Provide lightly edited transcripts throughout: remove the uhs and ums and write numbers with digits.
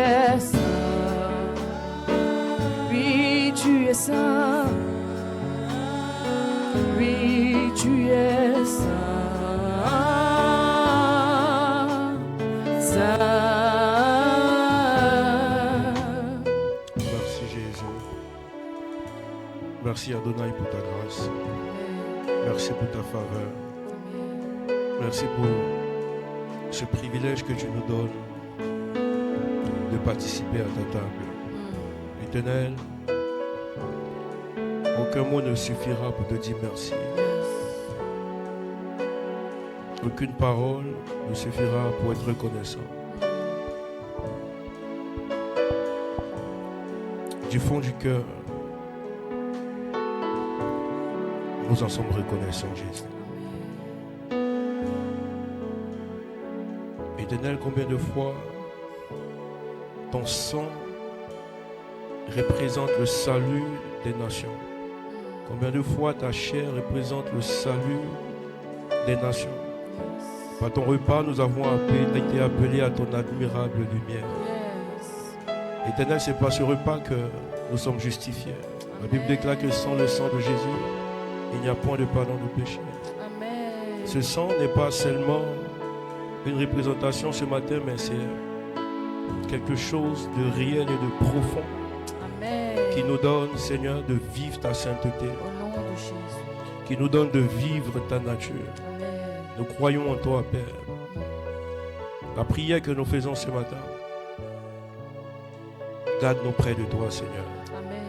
es saint. Oui, tu es saint. Oui, tu es saint. Saint. Merci Jésus. Merci Adonai pour ta grâce. Merci pour ta faveur. Merci pour ce privilège que tu nous donnes de participer à ta table. Éternel, aucun mot ne suffira pour te dire merci. Aucune parole ne suffira pour être reconnaissant. Du fond du cœur, nous en sommes reconnaissants, Jésus. Éternel, combien de fois ton sang représente le salut des nations? Combien de fois ta chair représente le salut des nations? Par ton repas, nous avons été appelés à ton admirable lumière. Éternel, c'est par ce repas que nous sommes justifiés. La Bible déclare que sans le sang de Jésus, il n'y a point de pardon de péché. Amen. Ce sang n'est pas seulement une représentation ce matin, mais c'est quelque chose de réel et de profond. Amen. Qui nous donne, Seigneur, de vivre ta sainteté. Au nom de Jésus. Qui nous donne de vivre ta nature. Amen. Nous croyons en toi, Père. La prière que nous faisons ce matin, garde-nous près de toi, Seigneur. Amen.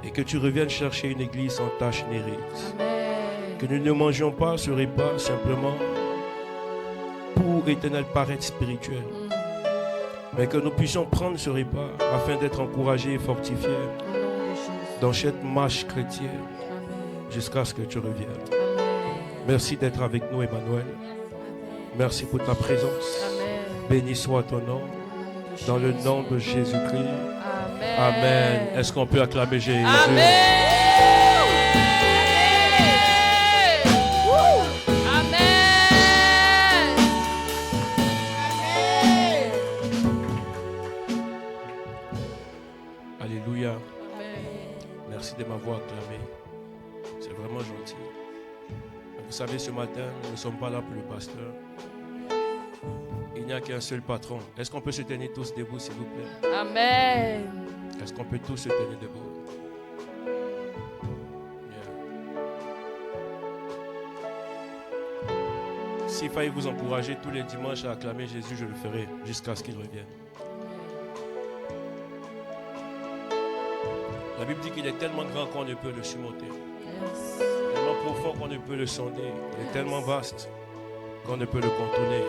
Et que tu reviennes chercher une église sans tache ni rite. Amen. Que nous ne mangions pas ce repas simplement pour, Éternel, paraître spirituel. Mais que nous puissions prendre ce repas afin d'être encouragés et fortifiés dans cette marche chrétienne jusqu'à ce que tu reviennes. Amen. Merci d'être avec nous, Emmanuel. Merci pour ta présence. Amen. Béni soit ton nom. Dans le nom de Jésus-Christ. Amen. Amen. Est-ce qu'on peut acclamer Jésus? Amen. Alléluia. Merci de m'avoir acclamé. C'est vraiment gentil. Vous savez, ce matin, nous ne sommes pas là pour le pasteur. Il n'y a qu'un seul patron. Est-ce qu'on peut se tenir tous debout, s'il vous plaît? Amen. Est-ce qu'on peut tous se tenir debout? S'il fallait vous encourager tous les dimanches à acclamer Jésus, je le ferai jusqu'à ce qu'il revienne. La Bible dit qu'il est tellement grand qu'on ne peut le surmonter. Tellement profond qu'on ne peut le sonder. Il est tellement vaste qu'on ne peut le contourner.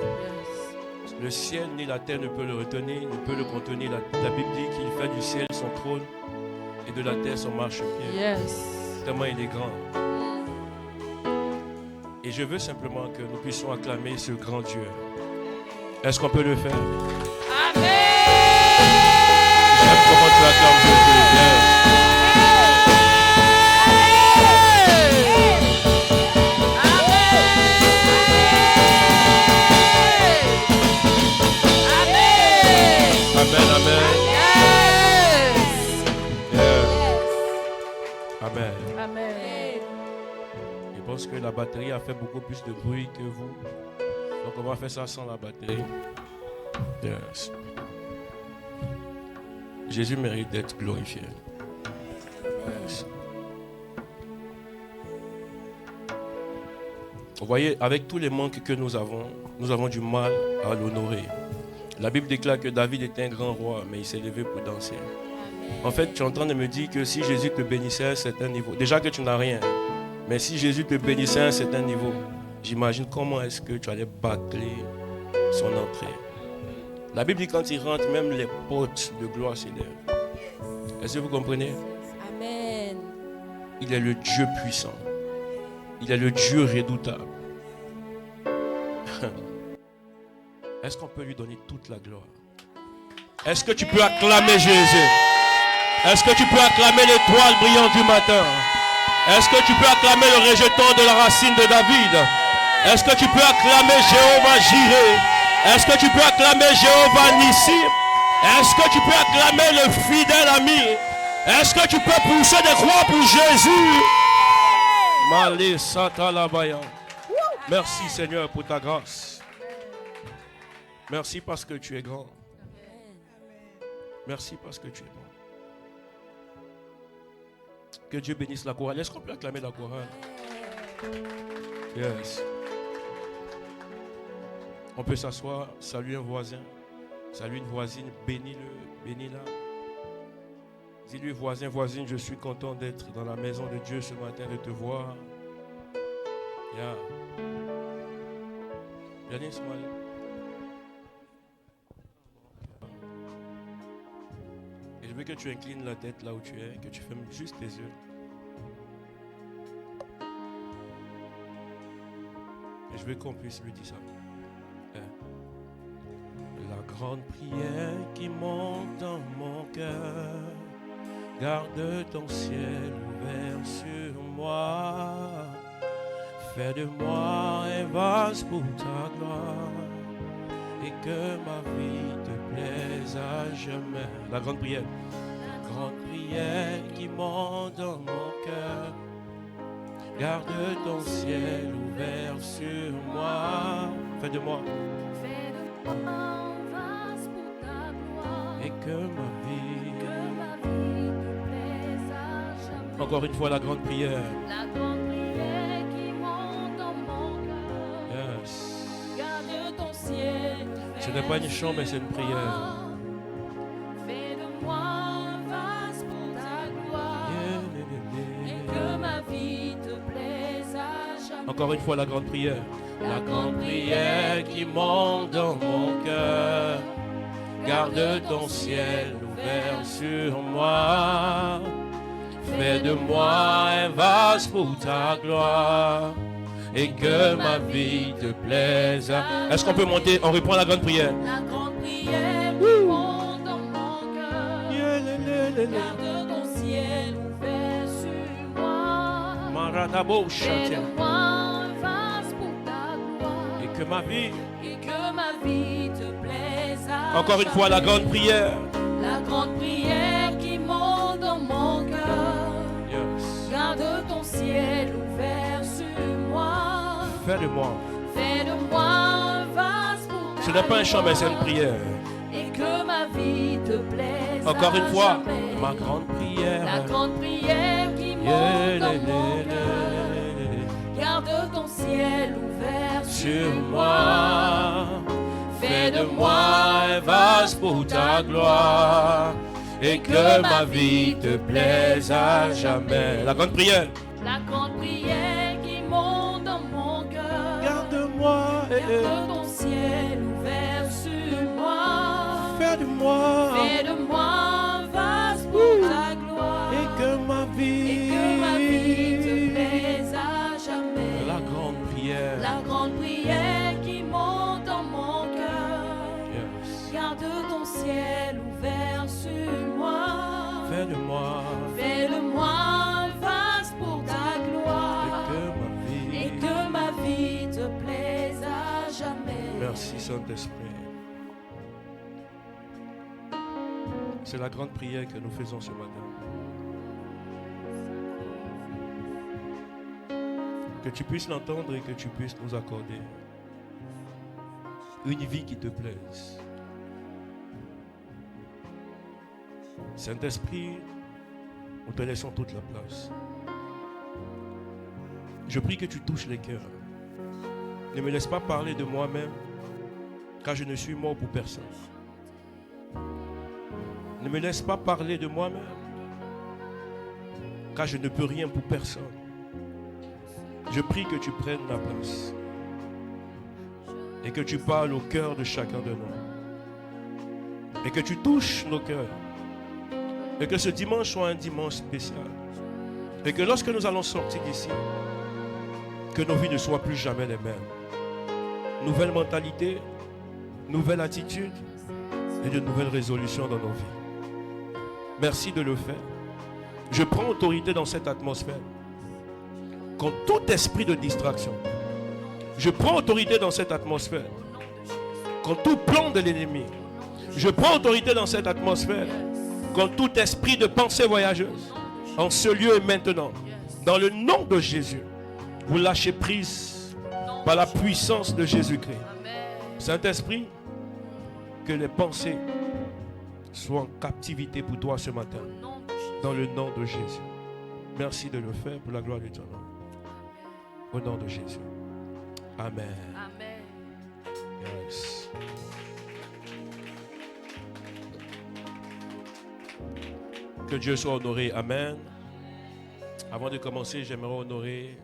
Le ciel ni la terre ne peut le retenir, ne peut le contenir. La Bible dit qu'il fait du ciel son trône et de la terre son marchepied. Tellement il est grand. Et je veux simplement que nous puissions acclamer ce grand Dieu. Est-ce qu'on peut le faire? Amen. J'aime comment tu acclames Jésus. Je pense que la batterie a fait beaucoup plus de bruit que vous. Donc on va faire ça sans la batterie. Yes. Jésus mérite d'être glorifié. Yes. Vous voyez, avec tous les manques que nous avons du mal à l'honorer. La Bible déclare que David était un grand roi, mais il s'est levé pour danser. En fait, tu es en train de me dire que si Jésus te bénissait à un certain niveau, déjà que tu n'as rien, mais si Jésus te bénissait à un certain niveau, j'imagine comment est-ce que tu allais bâcler son entrée. La Bible dit quand il rentre, même les portes de gloire s'élèvent. Est-ce que vous comprenez? Amen. Il est le Dieu puissant. Il est le Dieu redoutable. Est-ce qu'on peut lui donner toute la gloire? Est-ce que tu peux acclamer Jésus? Est-ce que tu peux acclamer l'étoile brillante du matin? Est-ce que tu peux acclamer le rejeton de la racine de David? Est-ce que tu peux acclamer Jéhovah Jireh? Est-ce que tu peux acclamer Jéhovah Nissi? Est-ce que tu peux acclamer le fidèle ami? Est-ce que tu peux pousser des croix pour Jésus? Malé Satalabaya. Merci Seigneur pour ta grâce. Merci parce que tu es grand. Merci parce que tu es bon. Que Dieu bénisse la chorale. Est-ce qu'on peut acclamer la chorale? Yes. On peut s'asseoir, saluer un voisin, saluer une voisine, bénis-le, bénis-la. Dis-lui, voisin, voisine, je suis content d'être dans la maison de Dieu ce matin, de te voir. Yeah. Viens, Ismaël. Et je veux que tu inclines la tête là où tu es, que tu fermes juste tes yeux. Et je veux qu'on puisse lui dire ça. La grande prière qui monte dans mon cœur, garde ton ciel ouvert sur moi. Fais de moi un vase pour ta gloire et que ma vie te plaise à jamais. La grande prière. La grande prière qui monte dans mon cœur, garde ton ciel ouvert sur moi. Fais de moi un vase pour ta gloire et que ma vie te plaise à jamais. Encore une fois, la grande prière. La grande prière qui monte dans mon cœur. Yes. Garde ton ciel. Ce n'est pas une chant, mais c'est une prière. Fais de moi un vase pour ta gloire et que ma vie te plaise à jamais. Encore une fois, la grande prière. La grande prière qui monte dans mon cœur, garde ton ciel ouvert sur moi. Fais de moi un vase pour ta gloire et que ma vie te plaise. Est-ce qu'on peut monter? On reprend la grande prière. La grande prière qui monte dans mon cœur, garde ton ciel ouvert sur moi. Maratabo Fais de moi un vase pour ta gloire et que ma vie te plaise à encore une fois, la grande prière. La grande prière qui monte dans mon cœur. Yes. Garde ton ciel ouvert sur moi. Fais de moi un vase pour ta ce n'est pas un chant, mais c'est une prière. Et que ma vie te plaise. Encore une fois, jamais. Ma grande prière. La grande prière qui monte dans mon cœur. Garde ton ciel ouvert sur moi. Fais de moi un vase pour ta gloire et que ma vie te plaise à jamais. La grande prière. La grande prière qui monte dans mon cœur. Garde-moi. Garde ton ciel ouvert sur moi. Fais de moi un vase pour ta gloire et que ma vie te plaise à jamais. La grande prière. La grande prière qui monte dans mon cœur. Yes. Garde ton ciel ouvert sur moi. Fais de moi un vase pour ta gloire et que ma vie te plaise à jamais. Merci Saint-Esprit. C'est la grande prière que nous faisons ce matin. Que tu puisses l'entendre et que tu puisses nous accorder une vie qui te plaise. Saint-Esprit, nous te laissons toute la place. Je prie que tu touches les cœurs. Ne me laisse pas parler de moi-même, car je ne suis mort pour personne. Ne me laisse pas parler de moi-même, car je ne peux rien pour personne. Je prie que tu prennes la place et que tu parles au cœur de chacun de nous et que tu touches nos cœurs et que ce dimanche soit un dimanche spécial et que lorsque nous allons sortir d'ici, que nos vies ne soient plus jamais les mêmes. Nouvelle mentalité, nouvelle attitude et de nouvelles résolutions dans nos vies. Merci de le faire. Je prends autorité dans cette atmosphère. Contre tout esprit de distraction, je prends autorité dans cette atmosphère. Contre tout plan de l'ennemi, Je prends autorité dans cette atmosphère contre tout esprit de pensée voyageuse en ce lieu et maintenant. Dans le nom de Jésus, vous lâchez prise par la puissance de Jésus-Christ. Saint-Esprit, que les pensées soient en captivité pour toi ce matin. Dans le nom de Jésus. Merci de le faire pour la gloire de ton nom. Au nom de Jésus. Amen. Amen. Yes. Que Dieu soit honoré. Amen. Avant de commencer, j'aimerais honorer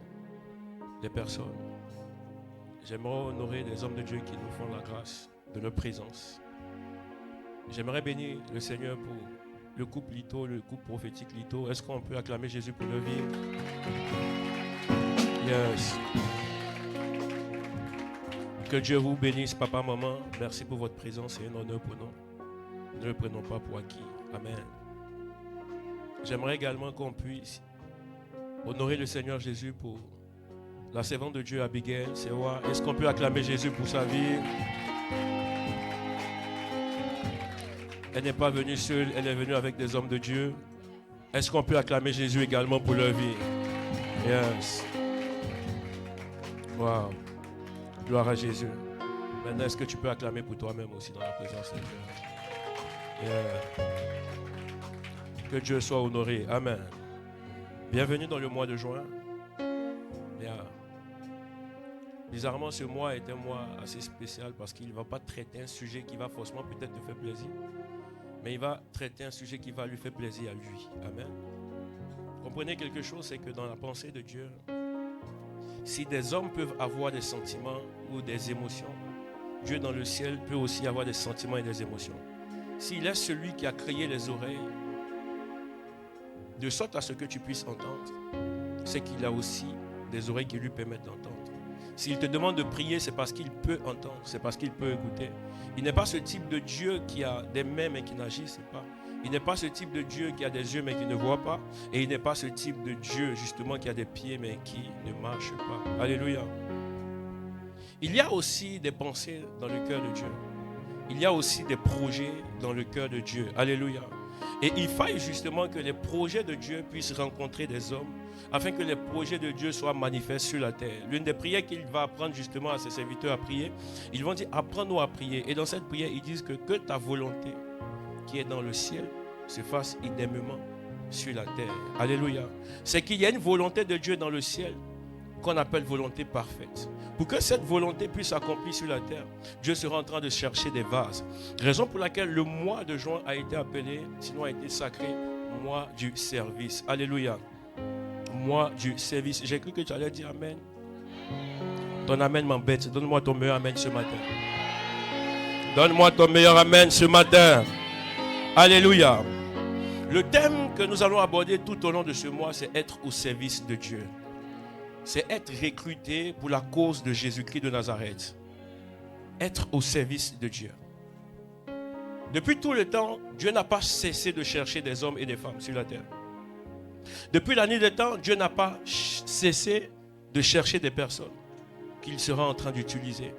des personnes. J'aimerais honorer des hommes de Dieu qui nous font la grâce de leur présence. J'aimerais bénir le Seigneur pour le couple Lito, le couple prophétique Lito. Est-ce qu'on peut acclamer Jésus pour leur vie? Yes. Que Dieu vous bénisse, papa, maman. Merci pour votre présence. C'est un honneur pour nous. Ne le prenons pas pour acquis. Amen. J'aimerais également qu'on puisse honorer le Seigneur Jésus pour la servante de Dieu, Abigail. Est-ce qu'on peut acclamer Jésus pour sa vie? Elle n'est pas venue seule, elle est venue avec des hommes de Dieu. Est-ce qu'on peut acclamer Jésus également pour leur vie? Yes. Wow. Gloire à Jésus. Maintenant, est-ce que tu peux acclamer pour toi-même aussi dans la présence de Dieu? Yeah. Que Dieu soit honoré. Amen. Bienvenue dans le mois de juin. Yeah. Bizarrement, ce mois est un mois assez spécial parce qu'il ne va pas traiter un sujet qui va forcément peut-être te faire plaisir. Mais il va traiter un sujet qui va lui faire plaisir à lui. Amen. Comprenez quelque chose, c'est que dans la pensée de Dieu, si des hommes peuvent avoir des sentiments ou des émotions, Dieu dans le ciel peut aussi avoir des sentiments et des émotions. S'il est celui qui a créé les oreilles, de sorte à ce que tu puisses entendre, c'est qu'il a aussi des oreilles qui lui permettent d'entendre. S'il te demande de prier, c'est parce qu'il peut entendre, c'est parce qu'il peut écouter. Il n'est pas ce type de Dieu qui a des mains mais qui n'agisse pas. Il n'est pas ce type de Dieu qui a des yeux mais qui ne voit pas. Et il n'est pas ce type de Dieu justement qui a des pieds mais qui ne marche pas. Alléluia. Il y a aussi des pensées dans le cœur de Dieu. Il y a aussi des projets dans le cœur de Dieu. Alléluia. Et il faille justement que les projets de Dieu puissent rencontrer des hommes afin que les projets de Dieu soient manifestes sur la terre. L'une des prières qu'il va apprendre justement à ses serviteurs à prier, ils vont dire apprends-nous à prier. Et dans cette prière, ils disent que ta volonté qui est dans le ciel se fasse idémement sur la terre. Alléluia. C'est qu'il y a une volonté de Dieu dans le ciel qu'on appelle volonté parfaite. Pour que cette volonté puisse s'accomplir sur la terre, Dieu sera en train de chercher des vases. Raison pour laquelle le mois de juin a été appelé, sinon a été sacré, mois du service. Alléluia. Mois du service. J'ai cru que tu allais dire amen. Ton amen m'embête. Donne-moi ton meilleur amen ce matin. Donne-moi ton meilleur amen ce matin. Alléluia. Le thème que nous allons aborder tout au long de ce mois, c'est être au service de Dieu. C'est être recruté pour la cause de Jésus-Christ de Nazareth. Être au service de Dieu. Depuis tout le temps, Dieu n'a pas cessé de chercher des hommes et des femmes sur la terre. Depuis la nuit des temps, Dieu n'a pas cessé de chercher des personnes qu'il sera en train d'utiliser.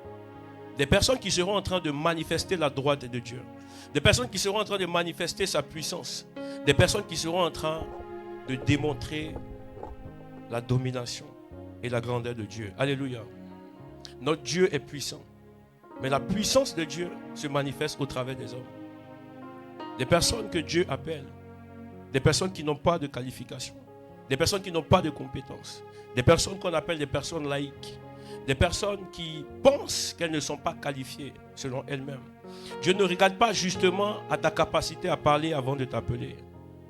Des personnes qui seront en train de manifester la droite de Dieu. Des personnes qui seront en train de manifester sa puissance. Des personnes qui seront en train de démontrer la domination et la grandeur de Dieu. Alléluia. Notre Dieu est puissant. Mais la puissance de Dieu se manifeste au travers des hommes. Des personnes que Dieu appelle. Des personnes qui n'ont pas de qualification. Des personnes qui n'ont pas de compétences. Des personnes qu'on appelle des personnes laïques. Des personnes qui pensent qu'elles ne sont pas qualifiées selon elles-mêmes. Dieu ne regarde pas justement à ta capacité à parler avant de t'appeler.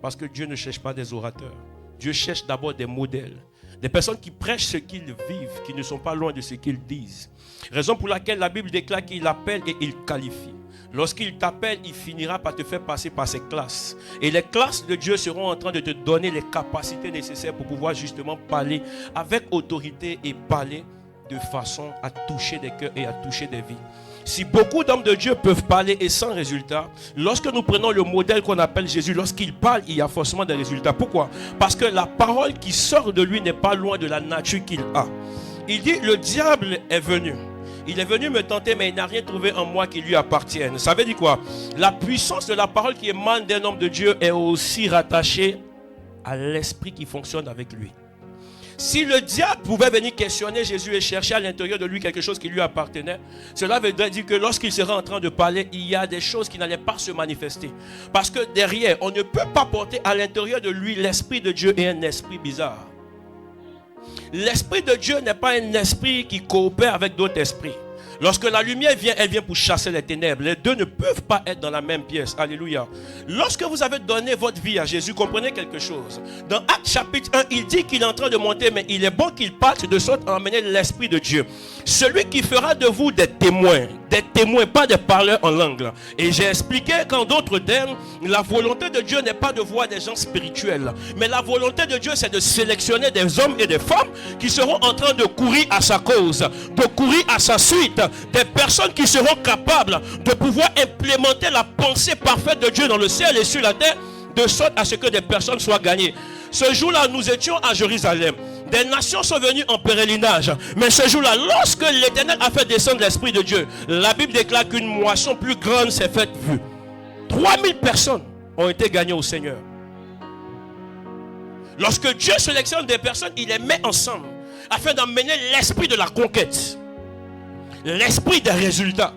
Parce que Dieu ne cherche pas des orateurs. Dieu cherche d'abord des modèles. Des personnes qui prêchent ce qu'ils vivent, qui ne sont pas loin de ce qu'ils disent. Raison pour laquelle la Bible déclare qu'il appelle et il qualifie. Lorsqu'il t'appelle, il finira par te faire passer par ses classes. Et les classes de Dieu seront en train de te donner les capacités nécessaires pour pouvoir justement parler avec autorité et parler de façon à toucher des cœurs et à toucher des vies. Si beaucoup d'hommes de Dieu peuvent parler et sans résultat, lorsque nous prenons le modèle qu'on appelle Jésus, lorsqu'il parle, il y a forcément des résultats. Pourquoi? Parce que la parole qui sort de lui n'est pas loin de la nature qu'il a. Il dit, le diable est venu. Il est venu me tenter, mais il n'a rien trouvé en moi qui lui appartienne. Ça veut dire quoi? La puissance de la parole qui émane d'un homme de Dieu est aussi rattachée à l'esprit qui fonctionne avec lui. Si le diable pouvait venir questionner Jésus et chercher à l'intérieur de lui quelque chose qui lui appartenait, cela veut dire que lorsqu'il sera en train de parler, il y a des choses qui n'allaient pas se manifester. Parce que derrière, on ne peut pas porter à l'intérieur de lui l'esprit de Dieu et un esprit bizarre. L'esprit de Dieu n'est pas un esprit qui coopère avec d'autres esprits. Lorsque la lumière vient, elle vient pour chasser les ténèbres. Les deux ne peuvent pas être dans la même pièce. Alléluia. Lorsque vous avez donné votre vie à Jésus, comprenez quelque chose. Dans Actes chapitre 1, il dit qu'il est en train de monter, mais il est bon qu'il parte de sorte à emmener l'Esprit de Dieu. Celui qui fera de vous des témoins, pas des parleurs en langue. Et j'ai expliqué qu'en d'autres termes, la volonté de Dieu n'est pas de voir des gens spirituels. Mais la volonté de Dieu, c'est de sélectionner des hommes et des femmes qui seront en train de courir à sa cause, de courir à sa suite. Des personnes qui seront capables de pouvoir implémenter la pensée parfaite de Dieu dans le ciel et sur la terre, de sorte à ce que des personnes soient gagnées. Ce jour-là, nous étions à Jérusalem. Des nations sont venues en pèlerinage. Mais ce jour-là, lorsque l'Éternel a fait descendre l'Esprit de Dieu, la Bible déclare qu'une moisson plus grande s'est faite vue. 3000 personnes ont été gagnées au Seigneur. Lorsque Dieu sélectionne des personnes, il les met ensemble afin d'emmener l'esprit de la conquête. L'esprit des résultats.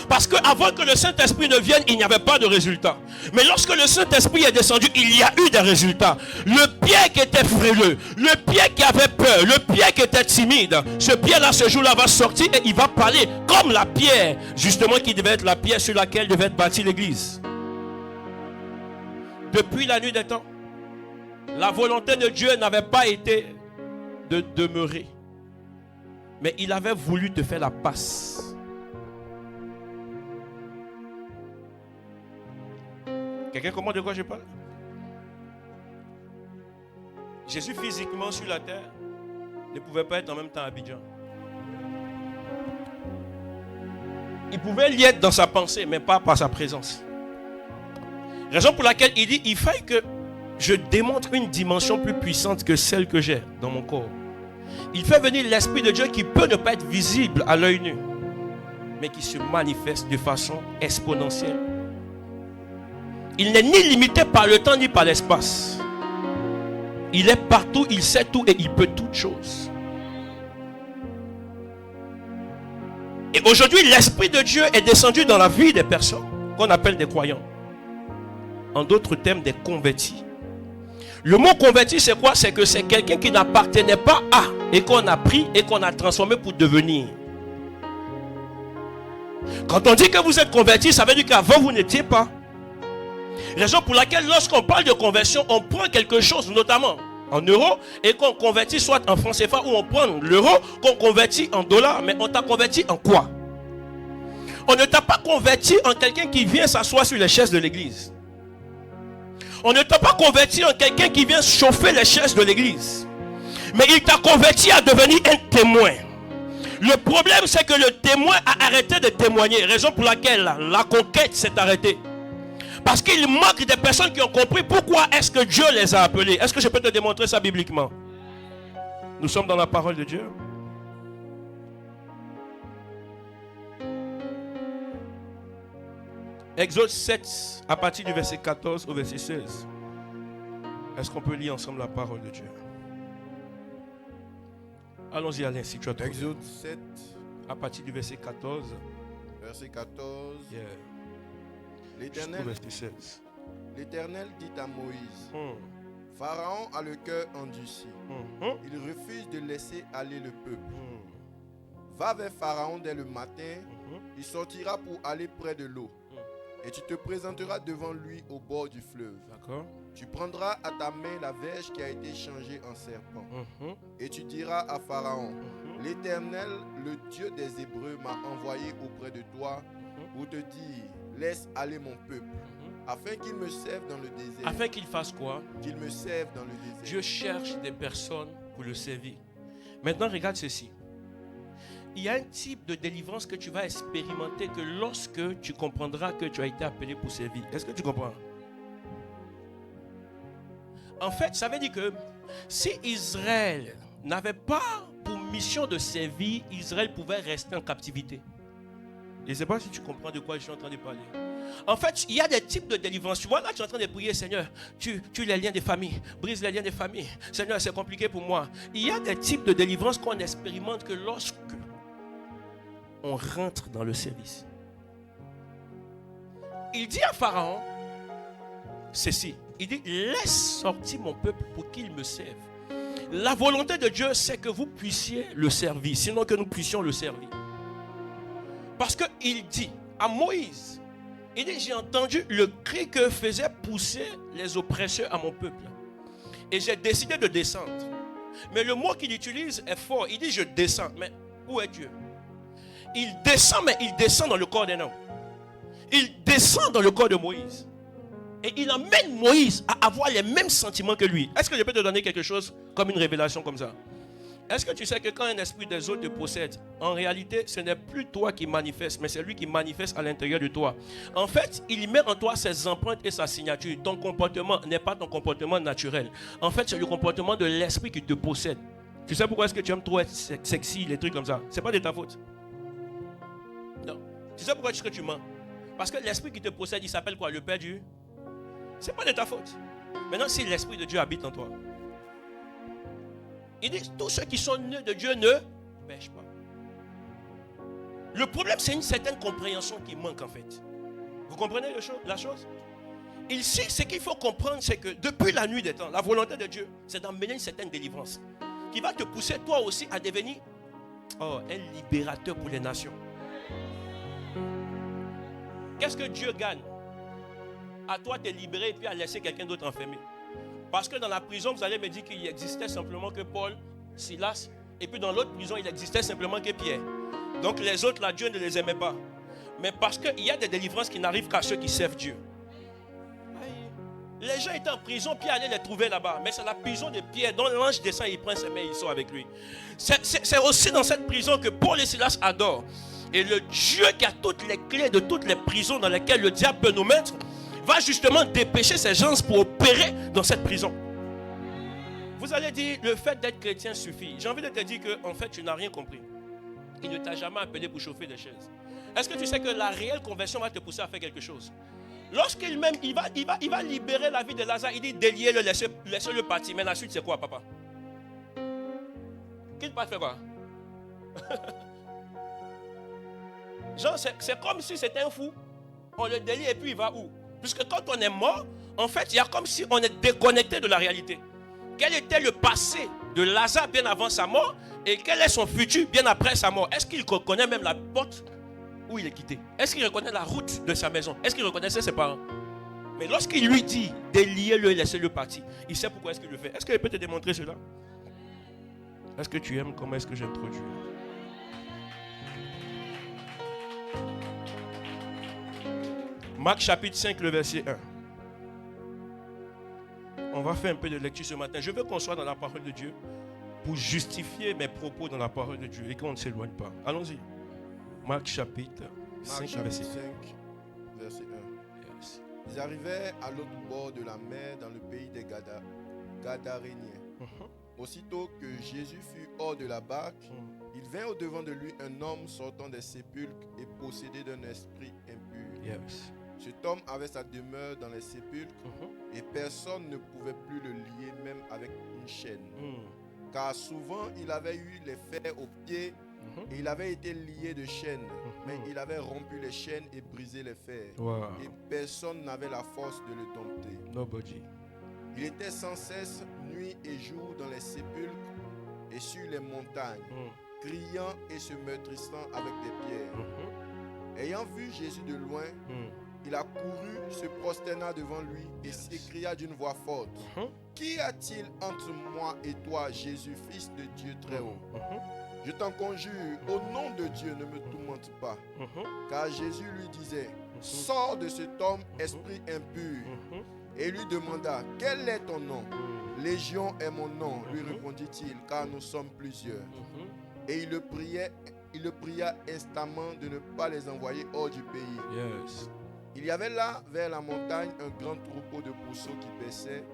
Parce qu'avant que le Saint-Esprit ne vienne, il n'y avait pas de résultats. Mais lorsque le Saint-Esprit est descendu, il y a eu des résultats. Le Pierre qui était frileux, le Pierre qui avait peur, le Pierre qui était timide, ce Pierre-là, ce jour-là, va sortir et il va parler comme la pierre, justement, qui devait être la pierre sur laquelle devait être bâtie l'église. Depuis la nuit des temps, la volonté de Dieu n'avait pas été de demeurer. Mais il avait voulu te faire la passe. Quelqu'un comprend de quoi je parle? Jésus physiquement sur la terre ne pouvait pas être en même temps à Abidjan. Il pouvait y être dans sa pensée, mais pas par sa présence. Raison pour laquelle il dit, il faille que je démontre une dimension plus puissante que celle que j'ai dans mon corps. Il fait venir l'Esprit de Dieu qui peut ne pas être visible à l'œil nu, mais qui se manifeste de façon exponentielle. Il n'est ni limité par le temps ni par l'espace. Il est partout, il sait tout et il peut toutes choses. Et aujourd'hui, l'Esprit de Dieu est descendu dans la vie des personnes qu'on appelle des croyants. En d'autres termes, des convertis. Le mot converti, c'est quoi? C'est que c'est quelqu'un qui n'appartenait pas à et qu'on a pris et qu'on a transformé pour devenir. Quand on dit que vous êtes converti, ça veut dire qu'avant vous n'étiez pas. Raison pour laquelle lorsqu'on parle de conversion, on prend quelque chose, notamment en euros, et qu'on convertit soit en francs CFA ou on prend l'euro, qu'on convertit en dollars, mais on t'a converti en quoi? On ne t'a pas converti en quelqu'un qui vient s'asseoir sur les chaises de l'église. On ne t'a pas converti en quelqu'un qui vient chauffer les chaises de l'église. Mais il t'a converti à devenir un témoin. Le problème, c'est que le témoin a arrêté de témoigner. Raison pour laquelle la conquête s'est arrêtée. Parce qu'il manque des personnes qui ont compris pourquoi est-ce que Dieu les a appelés. Est-ce que je peux te démontrer ça bibliquement? Nous sommes dans la parole de Dieu. Exode 7, à partir du verset 14 au verset 16. Est-ce qu'on peut lire ensemble la parole de Dieu? Allons-y, Alain, si tu as trouvé. Exode 7, à partir du verset 14. verset 14. Yeah. L'Éternel dit à Moïse, Pharaon a le cœur endurci. Il refuse de laisser aller le peuple. Va vers Pharaon dès le matin. Il sortira pour aller près de l'eau. Et tu te présenteras devant lui au bord du fleuve. D'accord. Tu prendras à ta main la verge qui a été changée en serpent. Et tu diras à Pharaon, l'Éternel, le Dieu des Hébreux, m'a envoyé auprès de toi pour te dire, laisse aller mon peuple, afin qu'il me serve dans le désert. Afin qu'il fasse quoi? Qu'il me serve dans le désert. Dieu cherche des personnes pour le servir. Maintenant, regarde ceci. Il y a un type de délivrance que tu vas expérimenter que lorsque tu comprendras que tu as été appelé pour servir. Est-ce que tu comprends? En fait, ça veut dire que si Israël n'avait pas pour mission de servir, Israël pouvait rester en captivité. Je ne sais pas si tu comprends de quoi je suis en train de parler. En fait, il y a des types de délivrance. Tu vois, là, tu es en train de prier, Seigneur, tu les liens des familles, brise les liens des familles. Seigneur, c'est compliqué pour moi. Il y a des types de délivrance qu'on expérimente que lorsque on rentre dans le service. Il dit à Pharaon ceci. Il dit, laisse sortir mon peuple pour qu'il me serve. La volonté de Dieu, c'est que vous puissiez le servir, sinon que nous puissions le servir. Parce qu'il dit à Moïse, il dit, j'ai entendu le cri que faisaient pousser les oppresseurs à mon peuple. Et j'ai décidé de descendre. Mais le mot qu'il utilise est fort. Il dit, je descends. Mais où est Dieu? Il descend, mais il descend dans le corps d'un homme. Il descend dans le corps de Moïse. Et il emmène Moïse à avoir les mêmes sentiments que lui. Est-ce que je peux te donner quelque chose comme une révélation comme ça? Est-ce que tu sais que quand un esprit des autres te possède, en réalité, ce n'est plus toi qui manifeste, mais c'est lui qui manifeste à l'intérieur de toi. En fait, il met en toi ses empreintes et sa signature. Ton comportement n'est pas ton comportement naturel. En fait, c'est le comportement de l'esprit qui te possède. Tu sais pourquoi est-ce que tu aimes trop être sexy, les trucs comme ça? C'est pas de ta faute. Non. Tu sais pourquoi est-ce que tu mens? Parce que l'esprit qui te possède, il s'appelle quoi? Le Père du... C'est pas de ta faute. Maintenant, si l'esprit de Dieu habite en toi, il dit, tous ceux qui sont nés de Dieu ne pêchent pas. Le problème, c'est une certaine compréhension qui manque en fait. Vous comprenez la chose? Ici, ce qu'il faut comprendre, c'est que depuis la nuit des temps, la volonté de Dieu, c'est d'emmener une certaine délivrance qui va te pousser toi aussi à devenir un libérateur pour les nations. Qu'est-ce que Dieu gagne à toi te libérer et puis à laisser quelqu'un d'autre enfermé? Parce que dans la prison, vous allez me dire qu'il existait simplement que Paul, Silas, et puis dans l'autre prison, il existait simplement que Pierre. Donc les autres, là, Dieu ne les aimait pas. Mais parce qu'il y a des délivrances qui n'arrivent qu'à ceux qui servent Dieu. Les gens étaient en prison, Pierre allait les trouver là-bas. Mais c'est la prison de Pierre dont l'ange descend, il prend ses mains et il sort avec lui. C'est aussi dans cette prison que Paul et Silas adorent. Et le Dieu qui a toutes les clés de toutes les prisons dans lesquelles le diable peut nous mettre, va justement dépêcher ces gens pour opérer dans cette prison. Vous allez dire, le fait d'être chrétien suffit. J'ai envie de te dire que en fait, tu n'as rien compris. Il ne t'a jamais appelé pour chauffer des chaises. Est-ce que tu sais que la réelle conversion va te pousser à faire quelque chose? Lorsqu'il même, il va libérer la vie de Lazare, il dit, déliez-le, laissez-le partir. Mais la suite, c'est quoi, papa? Qu'il part faire quoi? Genre, c'est comme si c'était un fou. On le délie et puis il va où? Puisque quand on est mort, en fait, il y a comme si on est déconnecté de la réalité. Quel était le passé de Lazare bien avant sa mort et quel est son futur bien après sa mort? Est-ce qu'il reconnaît même la porte où il est quitté? Est-ce qu'il reconnaît la route de sa maison? Est-ce qu'il reconnaissait ses parents? Mais lorsqu'il lui dit déliez-le et laissez-le partir, il sait pourquoi est-ce qu'il le fait. Est-ce qu'il peut te démontrer cela? Est-ce que tu aimes comment est-ce que j'introduis? Marc chapitre 5, le verset 1. On va faire un peu de lecture ce matin. Je veux qu'on soit dans la parole de Dieu pour justifier mes propos dans la parole de Dieu et qu'on ne s'éloigne pas. Allons-y. Marc chapitre 5, verset 1. Verset 1. Yes. Ils arrivaient à l'autre bord de la mer dans le pays des Gadaréniens. Aussitôt que Jésus fut hors de la barque, il vint au-devant de lui un homme sortant des sépulcres et possédé d'un esprit impur. Yes. Cet homme avait sa demeure dans les sépulcres et personne ne pouvait plus le lier même avec une chaîne. Car souvent il avait eu les fers aux pieds et il avait été lié de chaînes. Mais il avait rompu les chaînes et brisé les fers. Wow. Et personne n'avait la force de le dompter. Nobody. Il était sans cesse nuit et jour dans les sépulcres et sur les montagnes, criant et se meurtrissant avec des pierres. Ayant vu Jésus de loin, il a couru, se prosterna devant lui et s'écria d'une voix forte. Qu'y a-t-il entre moi et toi, Jésus, fils de Dieu très haut? Je t'en conjure, au nom de Dieu, ne me tourmente pas. Car Jésus lui disait, sors de cet homme, esprit impur. Et lui demanda, quel est ton nom? Légion est mon nom, lui répondit-il, car nous sommes plusieurs. Et il le pria instamment de ne pas les envoyer hors du pays. Yes. Il y avait là, vers la montagne, un grand troupeau de pourceaux qui paissaient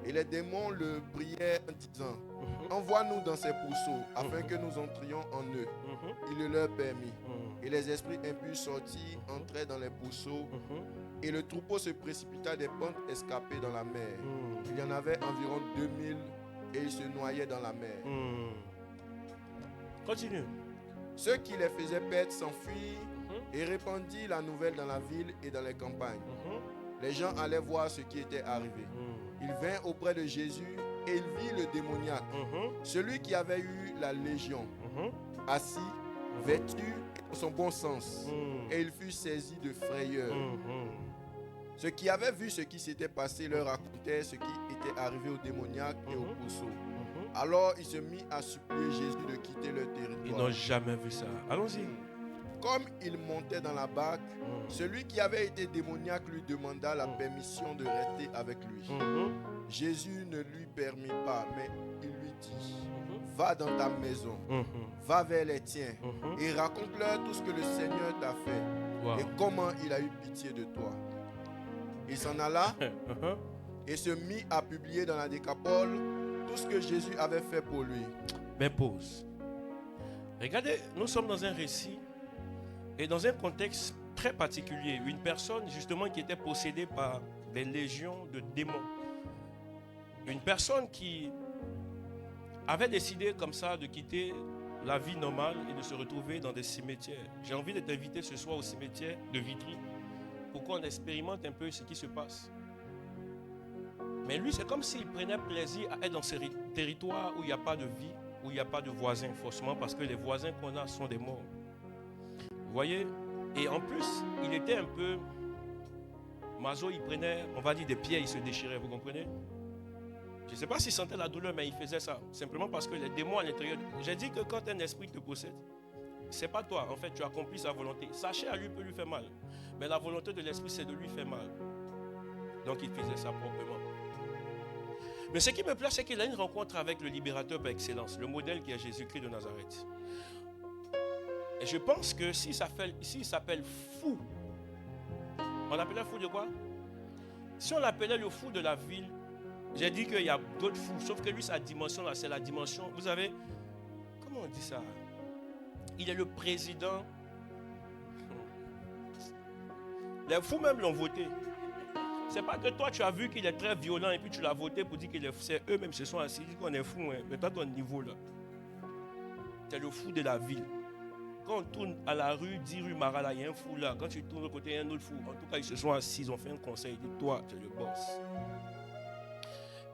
Et les démons le priaient en disant, envoie-nous dans ces pourceaux, afin que nous entrions en eux. Il le leur permit. Et les esprits impurs sortis entraient dans les pourceaux, et le troupeau se précipita des pentes escapées dans la mer. Il y en avait environ 2000, et ils se noyaient dans la mer. Continue. Ceux qui les faisaient perdre s'enfuirent et répandirent la nouvelle dans la ville et dans les campagnes. Les gens allaient voir ce qui était arrivé. Ils vinrent auprès de Jésus et ils virent le démoniaque, celui qui avait eu la légion, assis, vêtu dans son bon sens. Et il fut saisi de frayeur. Ceux qui avaient vu ce qui s'était passé leur racontaient ce qui était arrivé au démoniaque et au pourceau. Alors il se mit à supplier Jésus de quitter leur territoire. Ils n'ont jamais vu ça. Allons-y. Comme il montait dans la barque, celui qui avait été démoniaque lui demanda la permission de rester avec lui. Jésus ne lui permit pas, mais il lui dit, va dans ta maison, va vers les tiens et raconte-leur tout ce que le Seigneur t'a fait et comment il a eu pitié de toi. Il s'en alla et se mit à publier dans la Décapole tout ce que Jésus avait fait pour lui. Mais pause. Regardez, nous sommes dans un récit et dans un contexte très particulier. Une personne justement qui était possédée par des légions de démons. Une personne qui avait décidé comme ça de quitter la vie normale et de se retrouver dans des cimetières. J'ai envie de t'inviter ce soir au cimetière de Vitry pour qu'on expérimente un peu ce qui se passe. Mais lui, c'est comme s'il prenait plaisir à être dans ces territoires où il n'y a pas de vie, où il n'y a pas de voisins, forcément, parce que les voisins qu'on a sont des morts. Vous voyez? Et en plus, il était un peu... Mazo, il prenait, on va dire, des pierres, il se déchirait, vous comprenez? Je ne sais pas s'il sentait la douleur, mais il faisait ça. Simplement parce que les démons à l'intérieur... J'ai dit que quand un esprit te possède, ce n'est pas toi. En fait, tu accomplis sa volonté. Sa chair à lui peut lui faire mal. Mais la volonté de l'esprit, c'est de lui faire mal. Donc, il faisait ça proprement. Mais ce qui me plaît, c'est qu'il a une rencontre avec le libérateur par excellence, le modèle qui est Jésus-Christ de Nazareth. Et je pense que s'il s'appelle fou, on l'appelait fou de quoi? Si on l'appelait le fou de la ville, j'ai dit qu'il y a d'autres fous, sauf que lui, sa dimension là, c'est la dimension, vous savez, comment on dit ça? Il est le président. Les fous même l'ont voté. C'est pas que toi tu as vu qu'il est très violent et puis tu l'as voté pour dire qu'il est fou. C'est eux-mêmes se sont assis, ils disent qu'on est fou, hein. Mais toi ton niveau là, c'est le fou de la ville. Quand on tourne à la rue, 10 rue Marala, il y a un fou là. Quand tu tournes de l'autre côté, il y a un autre fou. En tout cas, ils se sont assis, ils ont fait un conseil. Ils disent, toi, tu es le boss.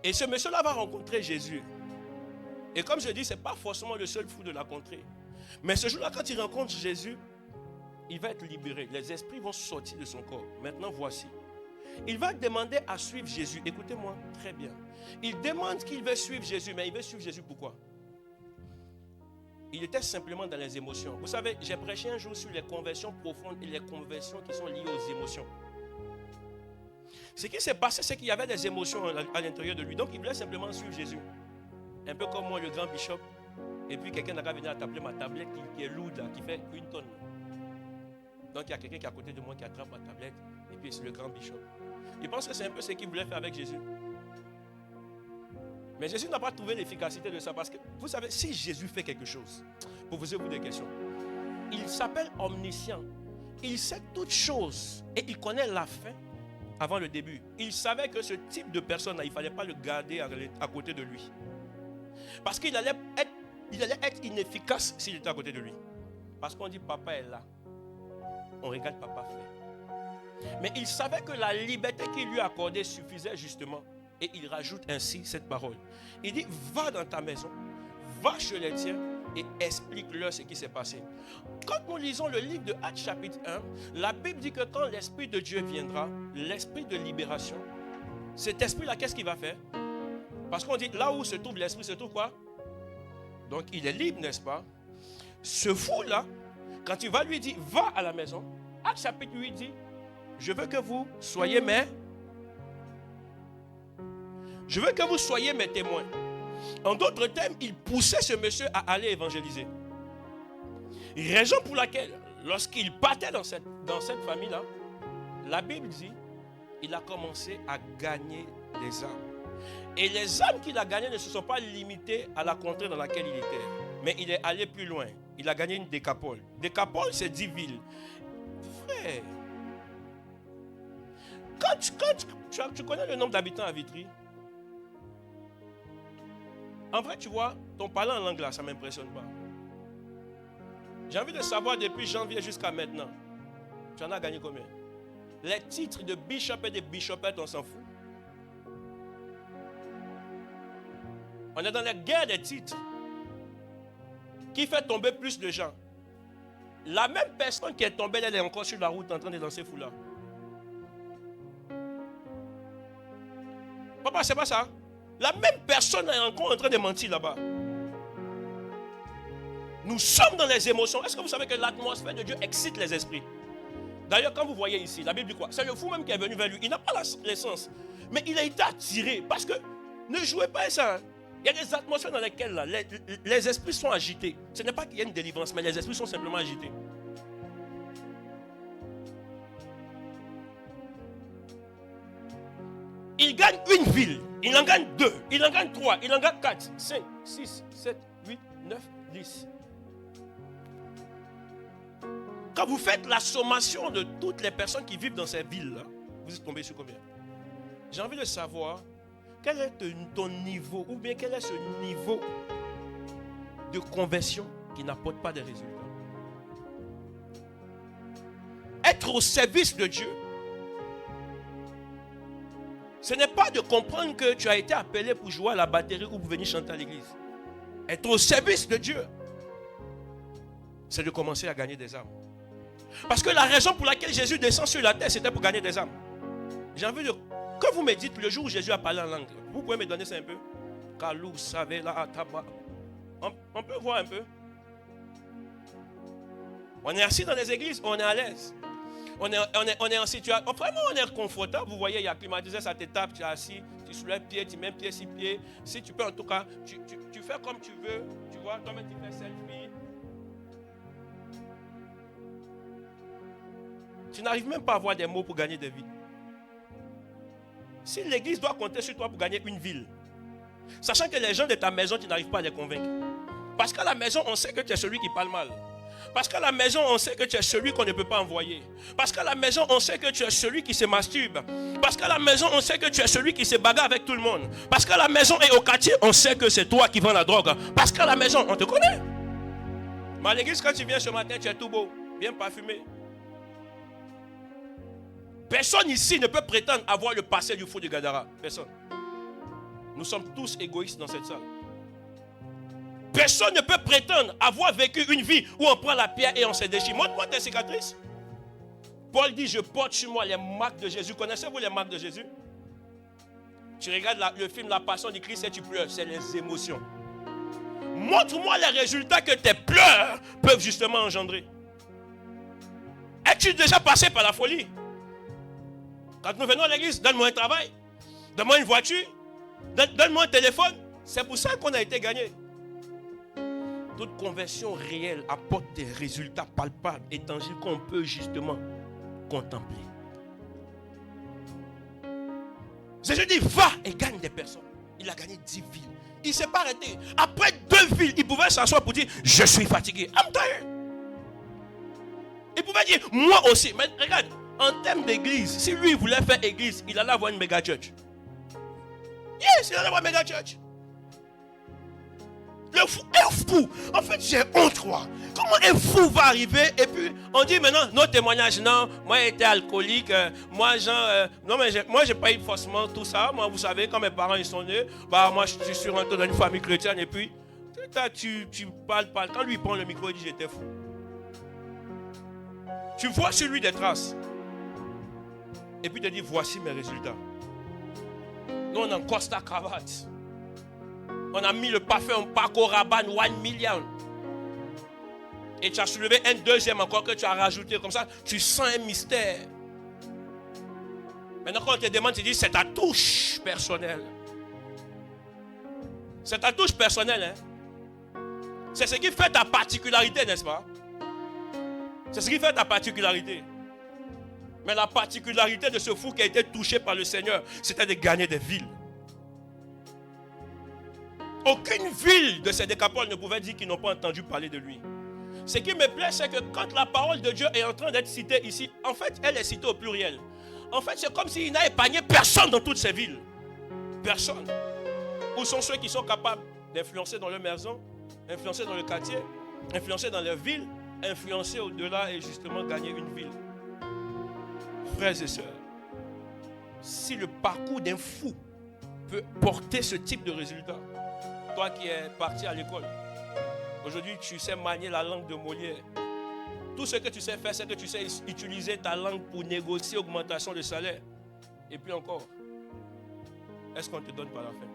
Et ce monsieur-là va rencontrer Jésus. Et comme je dis, ce n'est pas forcément le seul fou de la contrée. Mais ce jour-là, quand il rencontre Jésus, il va être libéré. Les esprits vont sortir de son corps. Maintenant, voici. Il va demander à suivre Jésus. Écoutez-moi très bien. Il demande qu'il veut suivre Jésus. Mais il veut suivre Jésus pourquoi? Il était simplement dans les émotions. Vous savez, j'ai prêché un jour sur les conversions profondes et les conversions qui sont liées aux émotions. Ce qui s'est passé, c'est qu'il y avait des émotions à l'intérieur de lui. Donc, il voulait simplement suivre Jésus. Un peu comme moi, le grand bishop. Et puis, quelqu'un n'a qu'à venir t'appeler ma tablette qui est lourde, qui fait 1 tonne. Donc, il y a quelqu'un qui est à côté de moi qui attrape ma tablette. Et puis, c'est le grand bishop. Il pense que c'est un peu ce qu'il voulait faire avec Jésus. Mais Jésus n'a pas trouvé l'efficacité de ça. Parce que, vous savez, si Jésus fait quelque chose, pour vous poser des questions, il s'appelle omniscient. Il sait toutes choses. Et il connaît la fin avant le début. Il savait que ce type de personne, il ne fallait pas le garder à côté de lui. Parce qu'il allait être inefficace s'il était à côté de lui. Parce qu'on dit papa est là. On regarde papa faire. Mais il savait que la liberté qu'il lui accordait suffisait justement. Et il rajoute ainsi cette parole. Il dit, va dans ta maison, va chez les tiens et explique-leur ce qui s'est passé. Quand nous lisons le livre de Actes chapitre 1, la Bible dit que quand l'Esprit de Dieu viendra, l'Esprit de libération, cet Esprit-là, qu'est-ce qu'il va faire? Parce qu'on dit, là où se trouve l'Esprit, se trouve quoi? Donc il est libre, n'est-ce pas? Ce fou-là, quand tu vas lui dire, va à la maison, Actes chapitre 8 dit, je veux que vous soyez mes témoins. En d'autres termes, il poussait ce monsieur à aller évangéliser. Raison pour laquelle, lorsqu'il partait dans cette famille-là, la Bible dit, il a commencé à gagner des âmes. Et les âmes qu'il a gagnées ne se sont pas limitées à la contrée dans laquelle il était. Mais il est allé plus loin. Il a gagné une décapole. Décapole, c'est 10 villes. Frère, quand tu connais le nombre d'habitants à Vitry, en vrai, tu vois, ton parler en langue là, ça ne m'impressionne pas. J'ai envie de savoir depuis janvier jusqu'à maintenant, tu en as gagné combien? Les titres de bishop et de bishopettes, on s'en fout. On est dans la guerre des titres. Qui fait tomber plus de gens? La même personne qui est tombée, elle est encore sur la route en train de danser foulard. Papa, c'est pas ça. La même personne est encore en train de mentir là-bas. Nous sommes dans les émotions. Est-ce que vous savez que l'atmosphère de Dieu excite les esprits? D'ailleurs, quand vous voyez ici, la Bible dit quoi? C'est le fou même qui est venu vers lui. Il n'a pas l'essence. Mais il a été attiré. Parce que ne jouez pas ça. Il y a des atmosphères dans lesquelles là, les esprits sont agités. Ce n'est pas qu'il y a une délivrance, mais les esprits sont simplement agités. Il gagne une ville, il en gagne 2, il en gagne 3, il en gagne 4, 5, 6, 7, 8, 9, 10. Quand vous faites la sommation de toutes les personnes qui vivent dans ces villes-là, vous êtes tombé sur combien? J'ai envie de savoir quel est ton niveau, ou bien quel est ce niveau de conversion qui n'apporte pas de résultats. Être au service de Dieu, ce n'est pas de comprendre que tu as été appelé pour jouer à la batterie ou pour venir chanter à l'église. Être au service de Dieu, c'est de commencer à gagner des âmes. Parce que la raison pour laquelle Jésus descend sur la terre, c'était pour gagner des âmes. J'ai envie de... Quand vous me dites le jour où Jésus a parlé en langue, vous pouvez me donner ça un peu? Kalou, Savela, Ataba. On peut voir un peu. On est assis dans les églises, on est à l'aise. On est en situation. Vraiment, on est confortable. Vous voyez, il y a climatisé, ça te tape, tu es assis, tu soulèves pied, tu mets pied sur pied. Si tu peux, en tout cas, tu fais comme tu veux. Tu vois, toi-même, tu fais selfie. Tu n'arrives même pas à avoir des mots pour gagner des vies. Si l'église doit compter sur toi pour gagner une ville, sachant que les gens de ta maison, tu n'arrives pas à les convaincre. Parce qu'à la maison, on sait que tu es celui qui parle mal. Parce qu'à la maison, on sait que tu es celui qu'on ne peut pas envoyer. Parce qu'à la maison, on sait que tu es celui qui se masturbe. Parce qu'à la maison, on sait que tu es celui qui se bagarre avec tout le monde. Parce qu'à la maison et au quartier, on sait que c'est toi qui vends la drogue. Parce qu'à la maison, on te connaît. Mais à l'église, quand tu viens ce matin, tu es tout beau, bien parfumé. Personne ici ne peut prétendre avoir le passé du fou de Gadara. Personne. Nous sommes tous égoïstes dans cette salle. Personne ne peut prétendre avoir vécu une vie où on prend la pierre et on se déchire. Montre-moi tes cicatrices. Paul dit, je porte sur moi les marques de Jésus. Connaissez-vous les marques de Jésus? Tu regardes le film La Passion du Christ et tu pleures. C'est les émotions. Montre-moi les résultats que tes pleurs peuvent justement engendrer. Es-tu déjà passé par la folie? Quand nous venons à l'église, donne-moi un travail. Donne-moi une voiture. Donne-moi un téléphone. C'est pour ça qu'on a été gagné. Toute conversion réelle apporte des résultats palpables et tangibles qu'on peut justement contempler. Jésus dit, va et gagne des personnes. Il a gagné 10 villes. Il ne s'est pas arrêté. Après 2 villes, il pouvait s'asseoir pour dire, je suis fatigué. I'm tired. Il pouvait dire, moi aussi. Mais regarde, en termes d'église, si lui il voulait faire église, il allait avoir une méga church. Yes, il allait avoir une méga church. Le fou est fou. En fait, j'ai honte, quoi. Comment un fou va arriver et puis on dit maintenant, nos témoignages, non, moi j'étais alcoolique, moi genre, non mais moi j'ai pas eu forcément tout ça. Moi, vous savez, quand mes parents ils sont nés, bah moi je suis rentré dans une famille chrétienne et puis tu parles. Quand lui prend le micro, il dit j'étais fou. Tu vois sur lui des traces. Et puis il te dit voici mes résultats. Nous on a un costa cravate. On a mis le parfum Paco Rabanne 1 million. Et tu as soulevé un deuxième encore que tu as rajouté comme ça. Tu sens un mystère. Maintenant quand on te demande, tu dis c'est ta touche personnelle. C'est ta touche personnelle. Hein? C'est ce qui fait ta particularité, n'est-ce pas? C'est ce qui fait ta particularité. Mais la particularité de ce fou qui a été touché par le Seigneur, c'était de gagner des villes. Aucune ville de ces décapoles ne pouvait dire qu'ils n'ont pas entendu parler de lui. Ce qui me plaît, c'est que quand la parole de Dieu est en train d'être citée ici, en fait, elle est citée au pluriel. En fait, c'est comme s'il n'a épargné personne dans toutes ces villes. Personne. Où sont ceux qui sont capables d'influencer dans leur maison, influencer dans le quartier, influencer dans leur ville, influencer au-delà et justement gagner une ville. Frères et sœurs, si le parcours d'un fou peut porter ce type de résultat, toi qui es parti à l'école, aujourd'hui tu sais manier la langue de Molière, tout ce que tu sais faire, c'est que tu sais utiliser ta langue pour négocier augmentation de salaire. Et puis encore, est-ce qu'on te donne par la fin?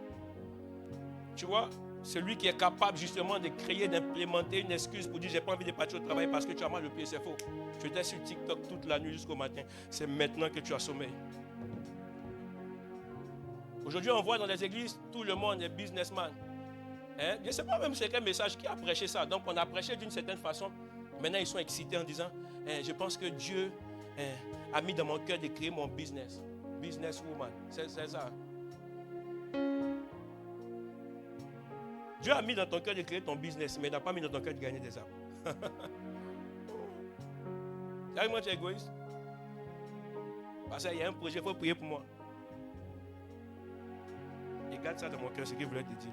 Tu vois, celui qui est capable justement de créer, d'implémenter une excuse pour dire j'ai pas envie de partir au travail parce que tu as mal au pied, c'est faux. Tu étais sur TikTok toute la nuit jusqu'au matin. C'est maintenant que tu as sommeil. Aujourd'hui, on voit dans les églises, tout le monde est businessman. Hein? Je ne sais pas même c'est quel message qui a prêché ça. Donc on a prêché d'une certaine façon. Maintenant, ils sont excités en disant je pense que Dieu a mis dans mon cœur de créer mon business. Businesswoman. C'est ça. Dieu a mis dans ton cœur de créer ton business, mais il n'a pas mis dans ton cœur de gagner des âmes. Tu sais, moi, tu es égoïste. Parce qu'il y a un projet, il faut prier pour moi. Et garde ça dans mon cœur, ce qu'il voulait te dire.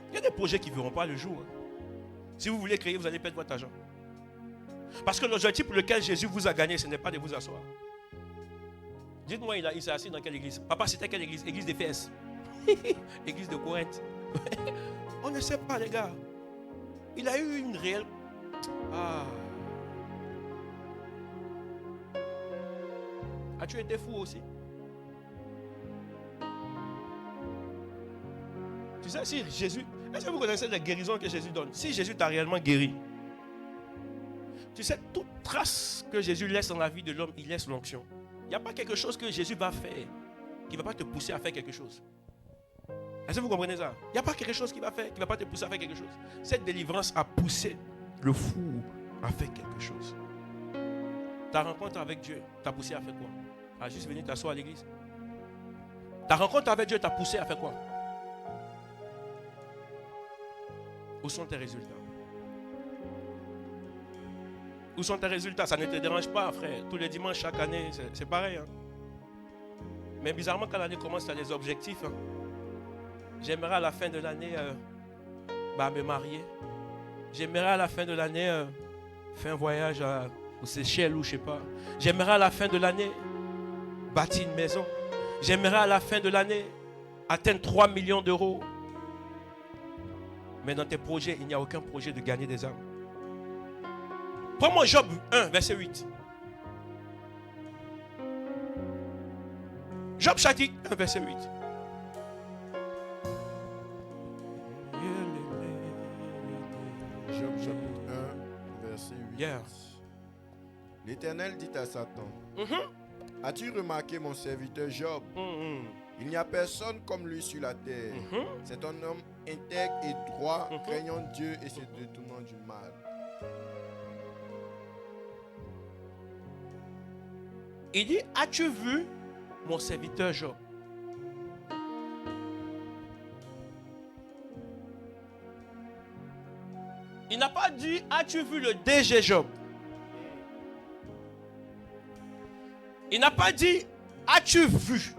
Il y a des projets qui ne verront pas le jour. Si vous voulez créer, vous allez perdre votre argent. Parce que l'objectif pour lequel Jésus vous a gagné, ce n'est pas de vous asseoir. Dites-moi, il s'est assis dans quelle église? Papa, c'était quelle église? Église d'Éphèse. Église de Corinthe. On ne sait pas, les gars. Il a eu une réelle... As-tu été fou aussi? Tu sais, si Jésus... Est-ce que vous connaissez les guérisons que Jésus donne? Si Jésus t'a réellement guéri, tu sais, toute trace que Jésus laisse dans la vie de l'homme, il laisse l'onction. Il n'y a pas quelque chose que Jésus va faire qui ne va pas te pousser à faire quelque chose. Est-ce que vous comprenez ça? Il n'y a pas quelque chose qui va faire, qui ne va pas te pousser à faire quelque chose. Cette délivrance a poussé le fou à faire quelque chose. Ta rencontre avec Dieu t'a poussé à faire quoi? À juste venir t'asseoir à l'église. Ta rencontre avec Dieu t'a poussé à faire quoi? Où sont tes résultats? Où sont tes résultats? Ça ne te dérange pas, frère. Tous les dimanches, chaque année, c'est pareil. Hein? Mais bizarrement, quand l'année commence, tu as des objectifs. Hein? J'aimerais à la fin de l'année me marier. J'aimerais à la fin de l'année faire un voyage aux Seychelles ou je ne sais pas. J'aimerais à la fin de l'année bâtir une maison. J'aimerais à la fin de l'année atteindre 3 millions d'euros. Mais dans tes projets, il n'y a aucun projet de gagner des âmes. Prends-moi Job 1, verset 8. Job chapitre 1, verset 8. Job chapitre 1, verset 8. Yeah. L'Éternel dit à Satan, as-tu remarqué mon serviteur Job? Il n'y a personne comme lui sur la terre. C'est un homme intègre et droit, craignant Dieu et se détournant du mal. Il dit, as-tu vu mon serviteur Job? Il n'a pas dit, as-tu vu le DG Job? Il n'a pas dit, as-tu vu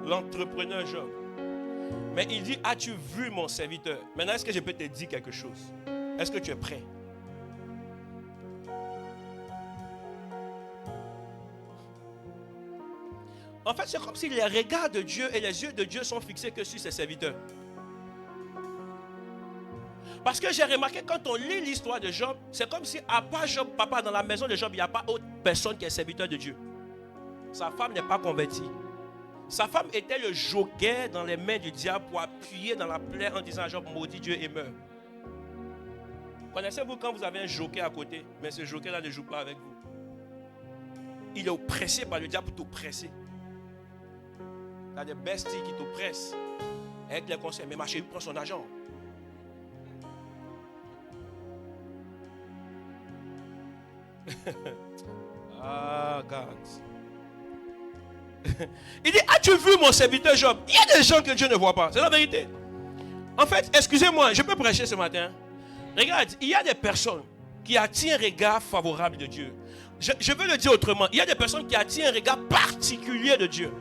l'entrepreneur Job? Mais il dit, as-tu vu mon serviteur? Maintenant, est-ce que je peux te dire quelque chose? Est-ce que tu es prêt? En fait, c'est comme si les regards de Dieu et les yeux de Dieu sont fixés que sur ses serviteurs. Parce que j'ai remarqué, quand on lit l'histoire de Job, c'est comme si, à part Job, papa, dans la maison de Job, il n'y a pas autre personne qui est serviteur de Dieu. Sa femme n'est pas convertie. Sa femme était le joker dans les mains du diable pour appuyer dans la plaie en disant à Job, maudit Dieu et meurt. Connaissez-vous quand vous avez un joker à côté, mais ce joker-là ne joue pas avec vous? Il est oppressé par le diable pour t'oppresser. Tu as des besties qui t'oppressent avec les conseils. Mais ma chérie prend son argent. Ah, God. Il dit, as-tu vu mon serviteur Job? Il y a des gens que Dieu ne voit pas. C'est la vérité. En fait, excusez-moi, je peux prêcher ce matin. Regarde, il y a des personnes qui attirent un regard favorable de Dieu. Je veux le dire autrement. Il y a des personnes qui attirent un regard particulier de Dieu.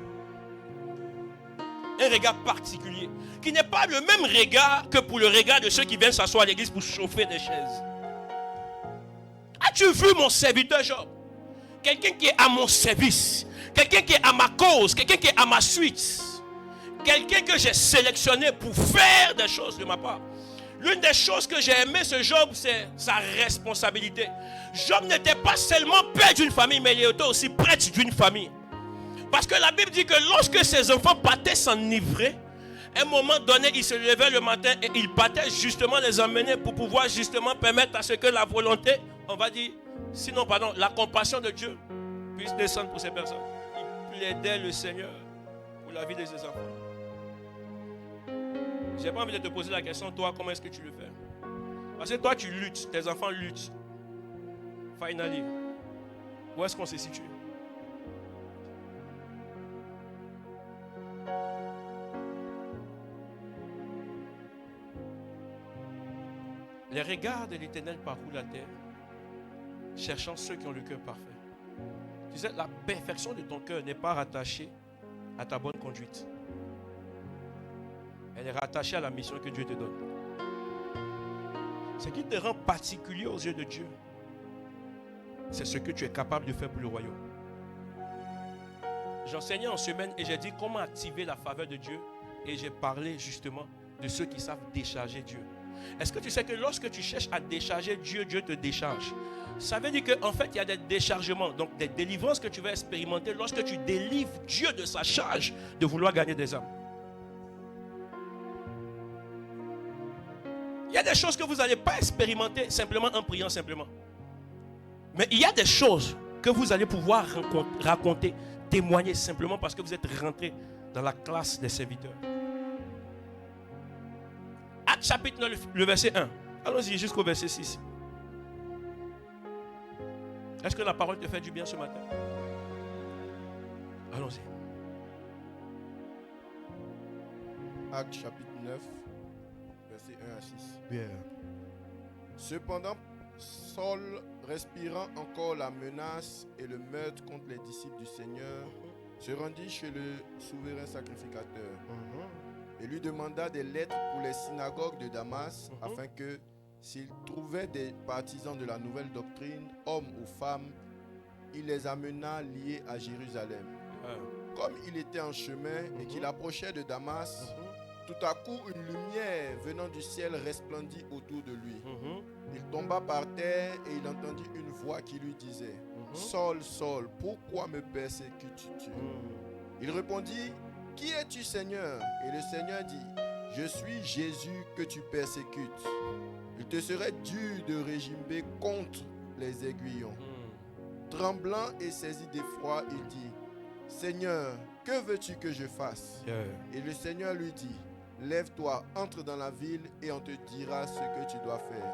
Un regard particulier. Qui n'est pas le même regard que pour le regard de ceux qui viennent s'asseoir à l'église pour chauffer des chaises. As-tu vu mon serviteur Job? Quelqu'un qui est à mon service. Quelqu'un qui est à ma cause. Quelqu'un qui est à ma suite. Quelqu'un que j'ai sélectionné pour faire des choses de ma part. L'une des choses que j'ai aimé ce Job, c'est sa responsabilité. Job n'était pas seulement père d'une famille, mais il était aussi prêtre d'une famille. Parce que la Bible dit que lorsque ses enfants partaient s'enivrer, à un moment donné, il se levait le matin et il partait justement les emmener pour pouvoir justement permettre à ce que la volonté, on va dire, sinon pardon, la compassion de Dieu puisse descendre pour ces personnes. Il plaidait le Seigneur pour la vie de ses enfants. Je n'ai pas envie de te poser la question, toi, comment est-ce que tu le fais? Parce que toi, tu luttes, tes enfants luttent. Finally, où est-ce qu'on se situe? Les regards de l'Éternel parcourent la terre, cherchant ceux qui ont le cœur parfait. Tu sais, la perfection de ton cœur n'est pas rattachée à ta bonne conduite. Elle est rattachée à la mission que Dieu te donne. Ce qui te rend particulier aux yeux de Dieu, c'est ce que tu es capable de faire pour le royaume. J'enseignais en semaine et j'ai dit comment activer la faveur de Dieu. Et j'ai parlé justement de ceux qui savent décharger Dieu. Est-ce que tu sais que lorsque tu cherches à décharger Dieu, Dieu te décharge? Ça veut dire qu'en fait, il y a des déchargements, donc des délivrances que tu vas expérimenter lorsque tu délivres Dieu de sa charge de vouloir gagner des âmes. Il y a des choses que vous n'allez pas expérimenter simplement en priant simplement. Mais il y a des choses que vous allez pouvoir raconter, témoigner simplement parce que vous êtes rentré dans la classe des serviteurs. Actes chapitre 9, le verset 1. Allons-y jusqu'au verset 6. Est-ce que la parole te fait du bien ce matin? Allons-y. Actes chapitre 9, verset 1 à 6. Bien. Cependant, Saul, respirant encore la menace et le meurtre contre les disciples du Seigneur, se rendit chez le souverain sacrificateur et lui demanda des lettres pour les synagogues de Damas, afin que, s'il trouvait des partisans de la nouvelle doctrine, hommes ou femmes, il les amena liés à Jérusalem. Comme il était en chemin et qu'il approchait de Damas, tout à coup une lumière venant du ciel resplendit autour de lui. Il tomba par terre et il entendit une voix qui lui disait: Saul, Saul, pourquoi me persécutes-tu? Il répondit: Qui es-tu, Seigneur? Et le Seigneur dit: Je suis Jésus que tu persécutes. Il te serait dur de régimber contre les aiguillons. Tremblant et saisi d'effroi, il dit: Seigneur, que veux-tu que je fasse? Et le Seigneur lui dit: Lève-toi, entre dans la ville et on te dira ce que tu dois faire.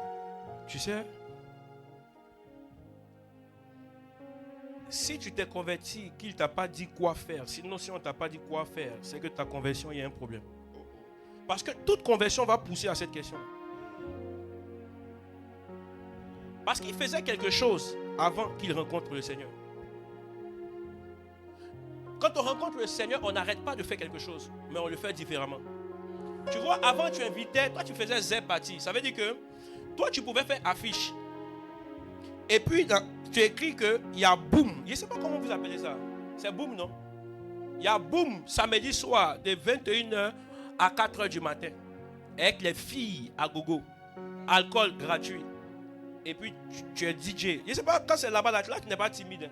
Tu sais, si tu t'es converti, qu'il ne t'a pas dit quoi faire, sinon si on ne t'a pas dit quoi faire, c'est que ta conversion, il y a un problème. Parce que toute conversion va pousser à cette question. Parce qu'il faisait quelque chose avant qu'il rencontre le Seigneur. Quand on rencontre le Seigneur, on n'arrête pas de faire quelque chose, mais on le fait différemment. Tu vois, avant tu invitais, toi tu faisais zé-parti. Ça veut dire que toi tu pouvais faire affiche. Et puis tu écris qu'il y a boum. Je ne sais pas comment vous appelez ça. C'est boum, non? Il y a boum samedi soir de 21h à 4h du matin. Avec les filles à gogo. Alcool gratuit. Et puis tu es DJ. Je ne sais pas, quand c'est là-bas, là tu n'es pas timide.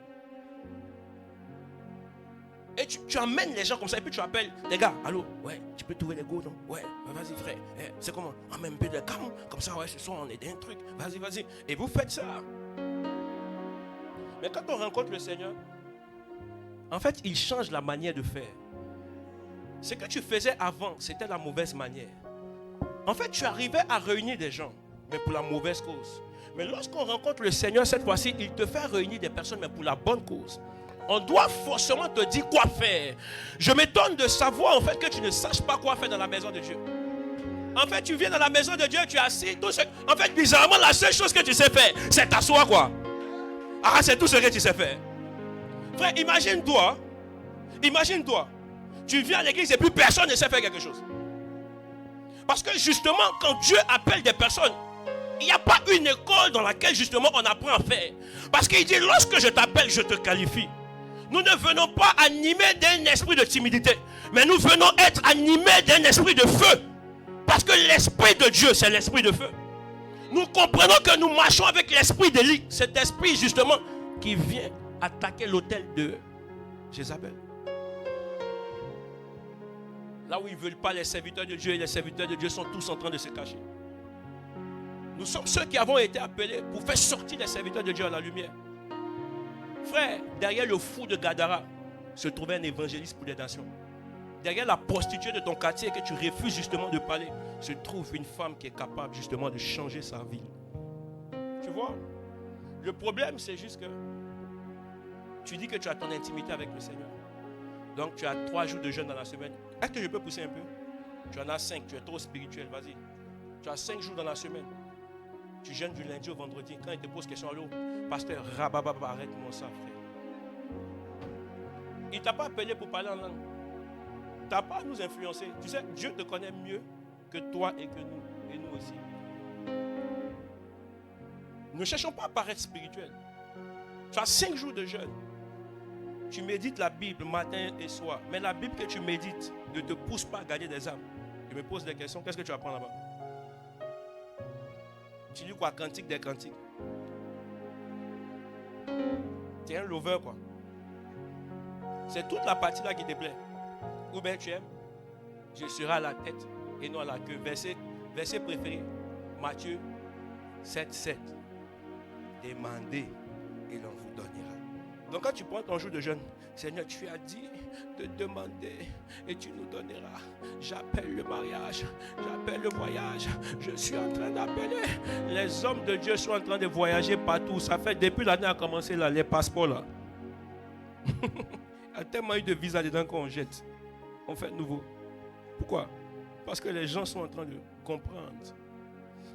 Et tu emmènes les gens comme ça. Et puis tu appelles les gars. Allô, ouais, tu peux trouver les go, non? Ouais, vas-y frère. C'est comment? Emmène un peu de calme. Comme ça, ouais, ce soir on est dans un truc. Vas-y, vas-y. Et vous faites ça. Mais quand on rencontre le Seigneur, en fait, il change la manière de faire. Ce que tu faisais avant, c'était la mauvaise manière. En fait, tu arrivais à réunir des gens, mais pour la mauvaise cause. Mais lorsqu'on rencontre le Seigneur, cette fois-ci, il te fait réunir des personnes, mais pour la bonne cause. On doit forcément te dire quoi faire. Je m'étonne de savoir en fait que tu ne saches pas quoi faire dans la maison de Dieu. En fait, tu viens dans la maison de Dieu, tu es assis. En fait, bizarrement, la seule chose que tu sais faire, c'est t'asseoir quoi. Ah, c'est tout ce que tu sais faire. Frère, imagine-toi, tu viens à l'église et plus personne ne sait faire quelque chose. Parce que justement, quand Dieu appelle des personnes, il n'y a pas une école dans laquelle justement on apprend à faire. Parce qu'il dit, lorsque je t'appelle, je te qualifie. Nous ne venons pas animés d'un esprit de timidité, mais nous venons être animés d'un esprit de feu. Parce que l'esprit de Dieu, c'est l'esprit de feu. Nous comprenons que nous marchons avec l'esprit d'Élie. Cet esprit justement qui vient attaquer l'autel de Jézabel. Là où ils ne veulent pas les serviteurs de Dieu, et les serviteurs de Dieu sont tous en train de se cacher. Nous sommes ceux qui avons été appelés pour faire sortir les serviteurs de Dieu à la lumière. Frère, derrière le fou de Gadara se trouvait un évangéliste pour les nations. Derrière la prostituée de ton quartier que tu refuses justement de parler, se trouve une femme qui est capable justement de changer sa vie. Tu vois? Le problème, c'est juste que tu dis que tu as ton intimité avec le Seigneur. Donc tu as 3 jours de jeûne dans la semaine. Est-ce que je peux pousser un peu? Tu en as 5, tu es trop spirituel, vas-y. Tu as 5 jours dans la semaine. Tu jeûnes du lundi au vendredi. Quand il te pose question à l'eau, pasteur, rabababa, arrête-moi ça, frère. Il ne t'a pas appelé pour parler en langue. Tu n'as pas à nous influencer. Tu sais, Dieu te connaît mieux que toi et que nous. Et nous aussi. Ne cherchons pas à paraître spirituel. Tu as 5 jours de jeûne. Tu médites la Bible matin et soir. Mais la Bible que tu médites ne te pousse pas à gagner des âmes. Je me pose des questions. Qu'est-ce que tu apprends là-bas? Tu lis quoi? Cantique des cantiques. Tu es un lover quoi. C'est toute la partie là qui te plaît. Ou bien tu aimes, je serai à la tête et non à la queue. Verset préféré, Matthieu 7:7. Demandez et l'on vous donnera. Donc quand tu prends ton jour de jeûne, Seigneur, tu as dit de demander et tu nous donneras. J'appelle le mariage, j'appelle le voyage. Je suis en train d'appeler. Les hommes de Dieu sont en train de voyager partout. Ça fait depuis l'année a commencé là, les passeports là. Il y a tellement eu de visas dedans qu'on jette. On fait nouveau. Pourquoi? Parce que les gens sont en train de comprendre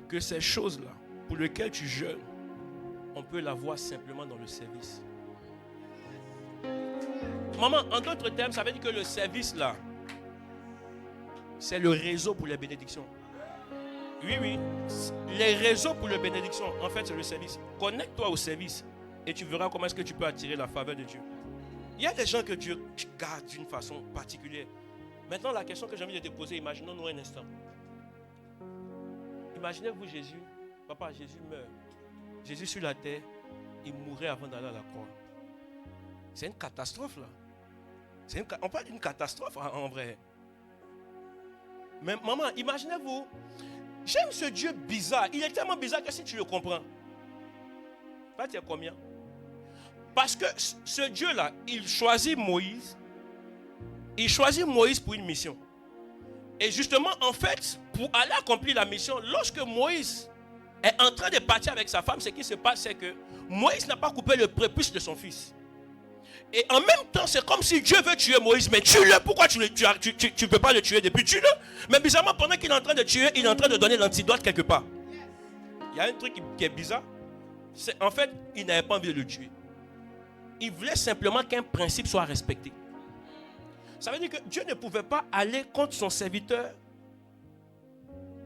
que ces choses-là, pour lesquelles tu jeûnes, on peut l'avoir simplement dans le service. Maman, en d'autres termes, ça veut dire que le service là, c'est le réseau pour les bénédictions. Oui. Les réseaux pour les bénédictions, en fait, c'est le service. Connecte-toi au service et tu verras comment est-ce que tu peux attirer la faveur de Dieu. Il y a des gens que Dieu garde d'une façon particulière. Maintenant, la question que j'ai envie de te poser, imaginons-nous un instant. Imaginez-vous Jésus, papa, Jésus meurt. Jésus sur la terre, il mourrait avant d'aller à la croix. C'est une catastrophe là. On parle d'une catastrophe en vrai. Mais maman, imaginez-vous, j'aime ce Dieu bizarre. Il est tellement bizarre que si tu le comprends, là tu es combien? Parce que ce Dieu-là, il choisit Moïse. Il choisit Moïse pour une mission. Et justement, en fait, pour aller accomplir la mission, lorsque Moïse est en train de partir avec sa femme, ce qui se passe, c'est que Moïse n'a pas coupé le prépuce de son fils. Et en même temps, c'est comme si Dieu veut tuer Moïse, mais tue-le. Pourquoi tu ne peux pas le tuer depuis? Tue-le. Mais bizarrement, pendant qu'il est en train de tuer, il est en train de donner l'antidote quelque part. Il y a un truc qui est bizarre. En fait, il n'avait pas envie de le tuer. Il voulait simplement qu'un principe soit respecté. Ça veut dire que Dieu ne pouvait pas aller contre son serviteur.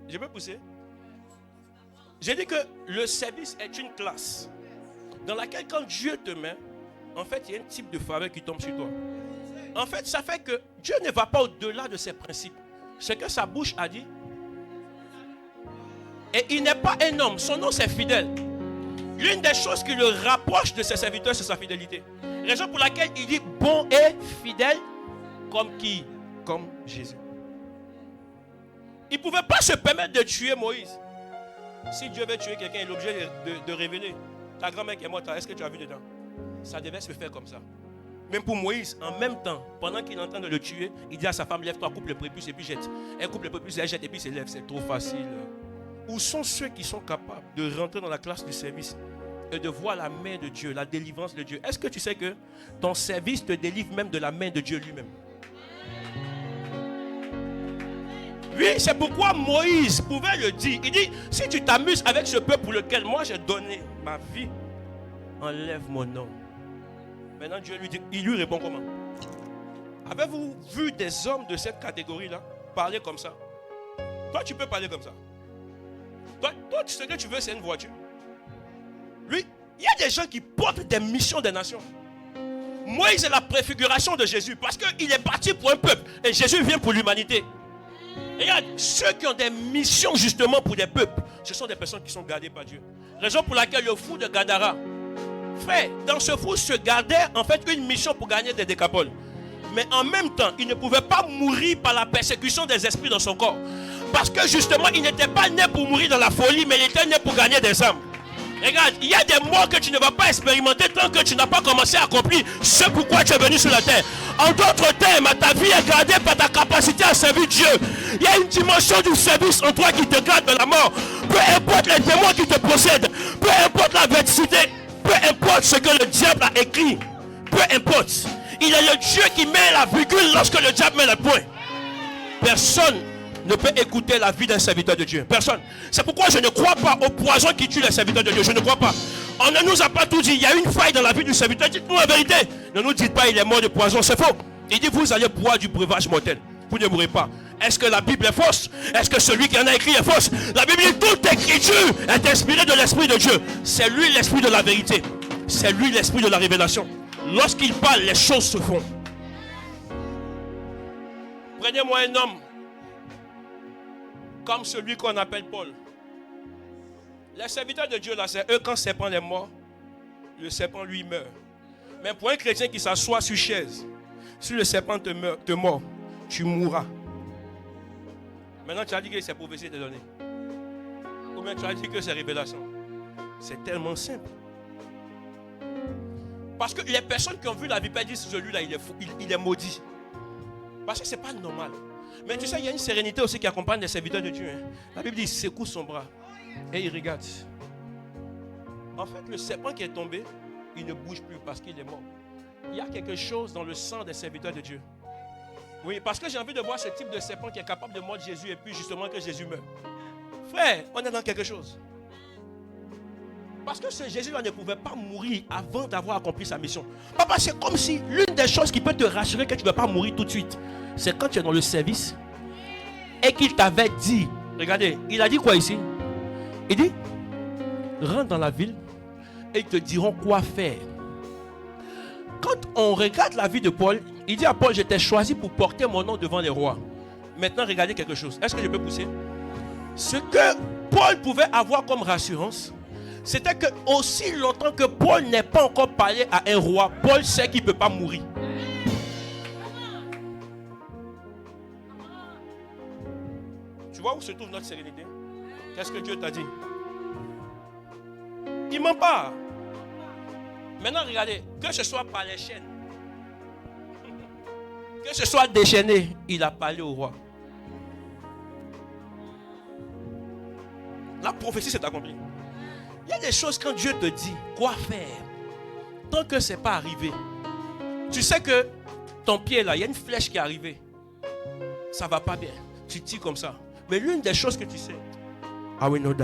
Je peux pousser? J'ai dit que le service est une classe dans laquelle quand Dieu te met, en fait, il y a un type de faveur qui tombe sur toi. En fait, ça fait que Dieu ne va pas au-delà de ses principes. Ce que sa bouche a dit. Et il n'est pas un homme. Son nom, c'est fidèle. L'une des choses qui le rapproche de ses serviteurs, c'est sa fidélité. Raison pour laquelle il dit bon et fidèle comme qui? Comme Jésus. Il ne pouvait pas se permettre de tuer Moïse. Si Dieu veut tuer quelqu'un, il est obligé de révéler. Ta grand-mère qui est morte, est-ce que tu as vu dedans? Ça devait se faire comme ça. Même pour Moïse, en même temps, pendant qu'il est en train de le tuer, il dit à sa femme, lève-toi, coupe le prépuce et puis jette. Elle coupe le prépuce, elle jette et puis s'élève. C'est trop facile. Où sont ceux qui sont capables de rentrer dans la classe du service et de voir la main de Dieu, la délivrance de Dieu. Est-ce que tu sais que ton service te délivre même de la main de Dieu lui-même? Oui, c'est pourquoi Moïse pouvait le dire. Il dit, si tu t'amuses avec ce peuple pour lequel moi j'ai donné ma vie, enlève mon nom. Maintenant Dieu lui dit, il lui répond comment? Avez-vous vu des hommes de cette catégorie-là parler comme ça? Toi, tu peux parler comme ça. Toi, ce que tu veux, c'est une voiture. Lui, il y a des gens qui portent des missions des nations. Moïse est la préfiguration de Jésus parce qu'il est parti pour un peuple et Jésus vient pour l'humanité. Et regarde, ceux qui ont des missions justement pour des peuples, ce sont des personnes qui sont gardées par Dieu. Raison pour laquelle le fou de Gadara, frère, dans ce fou se gardait en fait une mission pour gagner des décapoles. Mais en même temps, il ne pouvait pas mourir par la persécution des esprits dans son corps. Parce que justement, il n'était pas né pour mourir dans la folie, mais il était né pour gagner des âmes. Regarde, il y a des morts que tu ne vas pas expérimenter tant que tu n'as pas commencé à accomplir ce pourquoi tu es venu sur la terre. En d'autres termes, ta vie est gardée par ta capacité à servir Dieu. Il y a une dimension du service en toi qui te garde de la mort. Peu importe les démons qui te possèdent, peu importe l'adversité, peu importe ce que le diable a écrit, peu importe. Il est le Dieu qui met la virgule lorsque le diable met le point. Personne ne peut écouter la vie d'un serviteur de Dieu. Personne. C'est pourquoi je ne crois pas au poison qui tue les serviteurs de Dieu. Je ne crois pas. On ne nous a pas tout dit. Il y a une faille dans la vie du serviteur. Dites-nous la vérité. Ne nous dites pas il est mort de poison. C'est faux. Il dit vous allez boire du breuvage mortel. Vous ne mourrez pas. Est-ce que la Bible est fausse? Est-ce que celui qui en a écrit est fausse? La Bible dit toute écriture est inspirée de l'Esprit de Dieu. C'est lui l'Esprit de la vérité. C'est lui l'Esprit de la révélation. Lorsqu'il parle, les choses se font. Prenez-moi un homme comme celui qu'on appelle Paul. Les serviteurs de Dieu, là, c'est eux, quand le serpent est mort, le serpent lui meurt. Mais pour un chrétien qui s'assoit sur chaise, si le serpent te mord, tu mourras. Maintenant, tu as dit que c'est prophétie de donner. Ou bien tu as dit que c'est révélation. C'est tellement simple. Parce que les personnes qui ont vu la vipère disent celui-là, il est maudit. Parce que ce n'est pas normal. Mais tu sais, il y a une sérénité aussi qui accompagne les serviteurs de Dieu. Hein. La Bible dit, il secoue son bras et il regarde. En fait, le serpent qui est tombé, il ne bouge plus parce qu'il est mort. Il y a quelque chose dans le sang des serviteurs de Dieu. Oui, parce que j'ai envie de voir ce type de serpent qui est capable de mordre Jésus et puis justement que Jésus meurt. Frère, on est dans quelque chose. Parce que ce Jésus-là ne pouvait pas mourir avant d'avoir accompli sa mission. Papa, c'est comme si l'une des choses qui peut te rassurer que tu ne vas pas mourir tout de suite, c'est quand tu es dans le service et qu'il t'avait dit, regardez, il a dit quoi ici? Il dit, rentre dans la ville et ils te diront quoi faire. Quand on regarde la vie de Paul, il dit à Paul, je t'ai choisi pour porter mon nom devant les rois. Maintenant, regardez quelque chose. Est-ce que je peux pousser? Ce que Paul pouvait avoir comme rassurance, c'était que aussi longtemps que Paul n'ait pas encore parlé à un roi, Paul sait qu'il ne peut pas mourir. Tu vois où se trouve notre sérénité? Qu'est-ce que Dieu t'a dit? Il ne ment pas. Maintenant, regardez, que ce soit par les chaînes, que ce soit déchaîné, il a parlé au roi. La prophétie s'est accomplie. Il y a des choses quand Dieu te dit quoi faire, tant que ce n'est pas arrivé. Tu sais que ton pied là, il y a une flèche qui est arrivée. Ça ne va pas bien. Tu tires comme ça. Mais l'une des choses que tu sais, I will not die.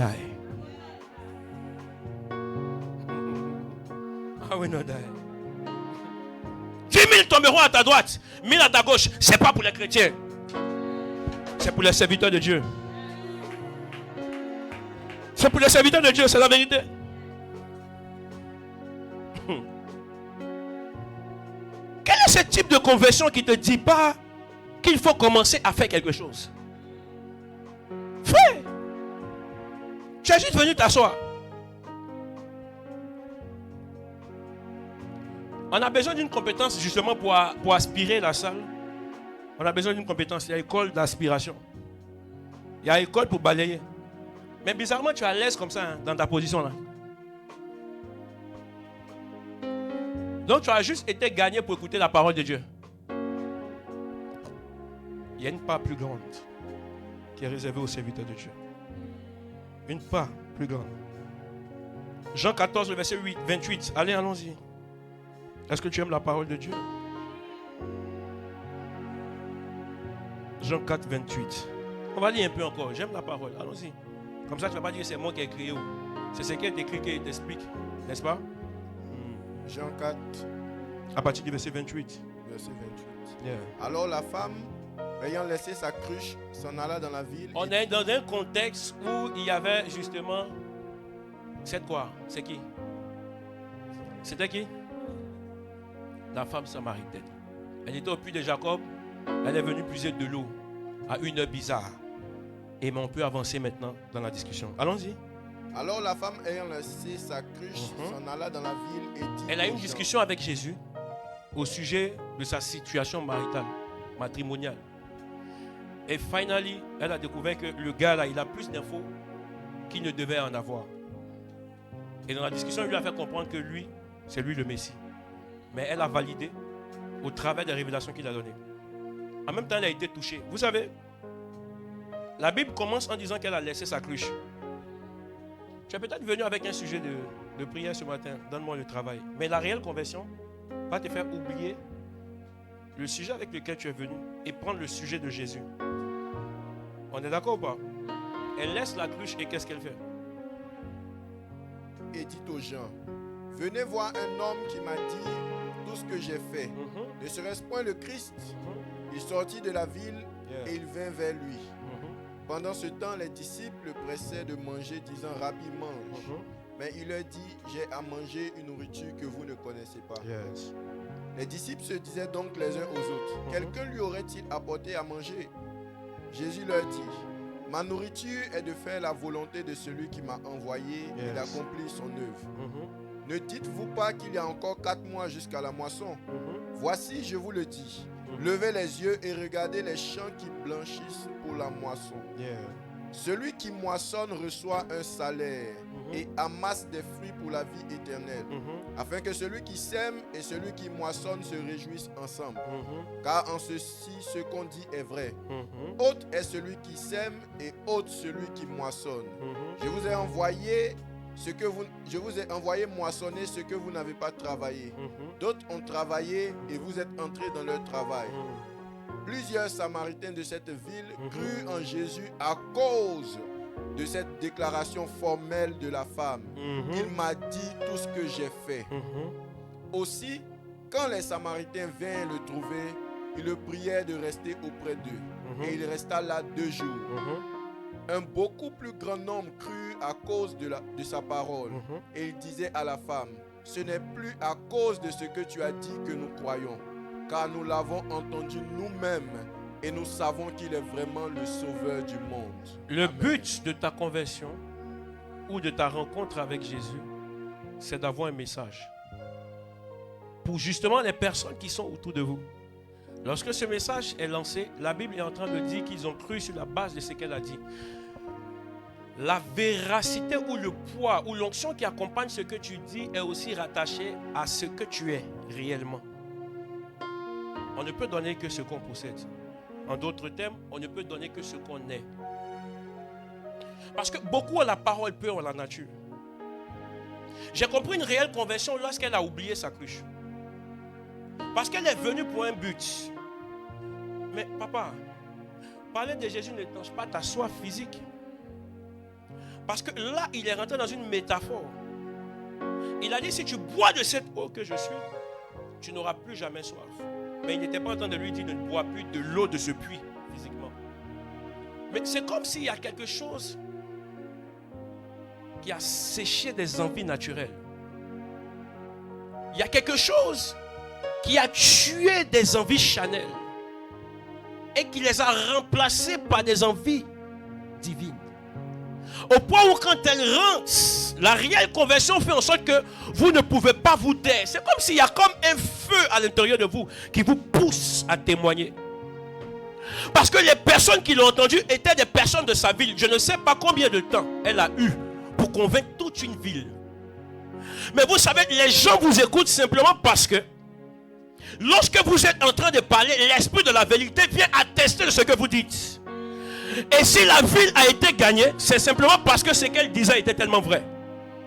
I will not die. 10 000 tomberont à ta droite, 1000 à ta gauche. Ce n'est pas pour les chrétiens. C'est pour les serviteurs de Dieu. C'est pour les serviteurs de Dieu, c'est la vérité. Quel est ce type de conversion qui ne te dit pas qu'il faut commencer à faire quelque chose? Frère, tu es juste venu t'asseoir. On a besoin d'une compétence justement pour aspirer la salle. On a besoin d'une compétence. Il y a école d'aspiration. Il y a école pour balayer. Mais bizarrement, tu es à l'aise comme ça, hein, dans ta position là. Donc, tu as juste été gagné pour écouter la parole de Dieu. Il y a une part plus grande qui est réservée aux serviteurs de Dieu. Une part plus grande. Jean 14, le verset 28. Allez, allons-y. Est-ce que tu aimes la parole de Dieu? Jean 4, 28. On va lire un peu encore. J'aime la parole. Allons-y. Comme ça, tu ne vas pas dire que c'est moi qui ai écrit. C'est ce qui est écrit qui t'explique. N'est-ce pas? Jean 4, À partir du verset 28. verset 28. Yeah. Alors la femme, ayant laissé sa cruche, s'en alla dans la ville. On est dans un contexte où il y avait justement... C'est quoi? C'est qui? C'était qui? La femme samaritaine. Elle était au puits de Jacob. Elle est venue puiser de l'eau à une heure bizarre. Et on peut avancer maintenant dans la discussion. Allons-y. Alors la femme, ayant laissé sa cruche, s'en alla dans la ville et dit... Elle a eu aux une gens, discussion avec Jésus au sujet de sa situation maritale, matrimoniale. Et finalement, elle a découvert que le gars là, il a plus d'infos qu'il ne devait en avoir. Et dans la discussion, il lui a fait comprendre que lui, c'est lui le Messie. Mais elle a validé au travers des révélations qu'il a données. En même temps, elle a été touchée. Vous savez, la Bible commence en disant qu'elle a laissé sa cruche. Tu es peut-être venu avec un sujet de prière ce matin. Donne-moi le travail. Mais la réelle conversion va te faire oublier le sujet avec lequel tu es venu et prendre le sujet de Jésus. On est d'accord ou pas? Elle laisse la cruche et qu'est-ce qu'elle fait? et dit aux gens, venez voir un homme qui m'a dit tout ce que j'ai fait. Ne serait-ce point le Christ? Il sortit de la ville et il vint vers lui. Pendant ce temps, les disciples le pressaient de manger, disant, Rabbi, mange. Mais il leur dit, j'ai à manger une nourriture que vous ne connaissez pas. Les disciples se disaient donc les uns aux autres, quelqu'un lui aurait-il apporté à manger? Jésus leur dit, ma nourriture est de faire la volonté de celui qui m'a envoyé et d'accomplir son œuvre. Ne dites-vous pas qu'il y a encore 4 mois jusqu'à la moisson? Voici, je vous le dis, levez les yeux et regardez les champs qui blanchissent pour la moisson. Celui qui moissonne reçoit un salaire et amasse des fruits pour la vie éternelle, afin que celui qui sème et celui qui moissonne se réjouissent ensemble. Car en ceci, ce qu'on dit est vrai. Hôte est celui qui sème et hôte celui qui moissonne. Je vous ai envoyé moissonner ce que vous n'avez pas travaillé. D'autres ont travaillé et vous êtes entrés dans leur travail. Plusieurs Samaritains de cette ville crurent en Jésus à cause de cette déclaration formelle de la femme. Il m'a dit tout ce que j'ai fait. Aussi, quand les Samaritains vinrent le trouver, ils le prièrent de rester auprès d'eux. Et il resta là 2 jours. Un beaucoup plus grand nombre crut à cause de sa parole. Et il disait à la femme, ce n'est plus à cause de ce que tu as dit que nous croyons, car nous l'avons entendu nous-mêmes et nous savons qu'il est vraiment le sauveur du monde. Le but de ta conversion ou de ta rencontre avec Jésus, c'est d'avoir un message pour justement les personnes qui sont autour de vous. Lorsque ce message est lancé, la Bible est en train de dire qu'ils ont cru sur la base de ce qu'elle a dit. La véracité ou le poids ou l'onction qui accompagne ce que tu dis est aussi rattachée à ce que tu es réellement. On ne peut donner que ce qu'on possède. En d'autres termes, on ne peut donner que ce qu'on est. Parce que beaucoup ont la parole, peu ont la nature. J'ai compris une réelle conversion lorsqu'elle a oublié sa cruche. Parce qu'elle est venue pour un but. Mais papa, parler de Jésus ne tange pas ta soif physique. Parce que là, il est rentré dans une métaphore. Il a dit, si tu bois de cette eau que je suis, tu n'auras plus jamais soif. Mais il n'était pas en train de lui dire de ne boire plus de l'eau de ce puits, physiquement. Mais c'est comme s'il y a quelque chose qui a séché des envies naturelles. Il y a quelque chose qui a tué des envies charnelles et qui les a remplacées par des envies divines. Au point où quand elle rentre, la réelle conversion fait en sorte que vous ne pouvez pas vous taire. C'est comme s'il y a comme un feu à l'intérieur de vous qui vous pousse à témoigner. Parce que les personnes qui l'ont entendu étaient des personnes de sa ville. Je ne sais pas combien de temps elle a eu pour convaincre toute une ville. Mais vous savez, les gens vous écoutent simplement parce que lorsque vous êtes en train de parler, l'esprit de la vérité vient attester de ce que vous dites. Et si la ville a été gagnée, c'est simplement parce que ce qu'elle disait était tellement vrai.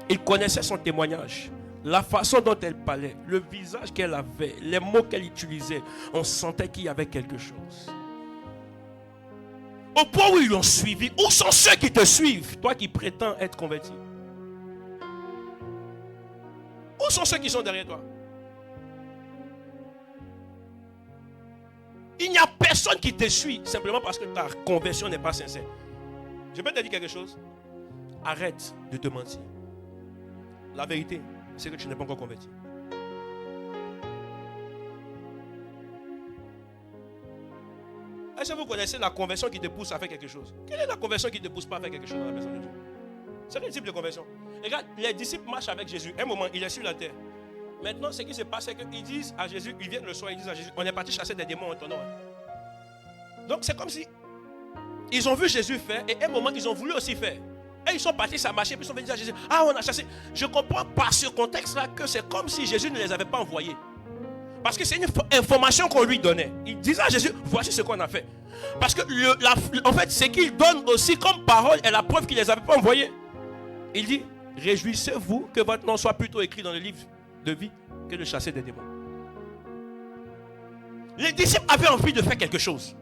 Il connaissait son témoignage, la façon dont elle parlait, le visage qu'elle avait, les mots qu'elle utilisait. On sentait qu'il y avait quelque chose. Au point où ils l'ont suivi. Où sont ceux qui te suivent, toi qui prétends être converti? Où sont ceux qui sont derrière toi? Il n'y a personne qui te suit simplement parce que ta conversion n'est pas sincère. Je peux te dire quelque chose? Arrête de te mentir. La vérité, c'est que tu n'es pas encore converti. Est-ce que vous connaissez la conversion qui te pousse à faire quelque chose? Quelle est la conversion qui ne te pousse pas à faire quelque chose dans la personne de Dieu? C'est quel type de conversion? Regarde, les disciples marchent avec Jésus. Un moment, il est sur la terre. Maintenant, ce qui se passe, c'est qu'ils disent à Jésus, ils viennent le soir, ils disent à Jésus, on est parti chasser des démons en ton nom. Donc c'est comme si ils ont vu Jésus faire et à un moment, ils ont voulu aussi faire. Et ils sont partis, ça marchait, puis ils sont venus dire à Jésus, ah, on a chassé. Je comprends par ce contexte-là que c'est comme si Jésus ne les avait pas envoyés. Parce que c'est une information qu'on lui donnait. Il disait à Jésus, voici ce qu'on a fait. Parce que en fait, ce qu'il donne aussi comme parole est la preuve qu'il ne les avait pas envoyés. Il dit, réjouissez-vous que votre nom soit plutôt écrit dans le livre de vie que de chasser des démons. Les disciples avaient envie de faire quelque chose.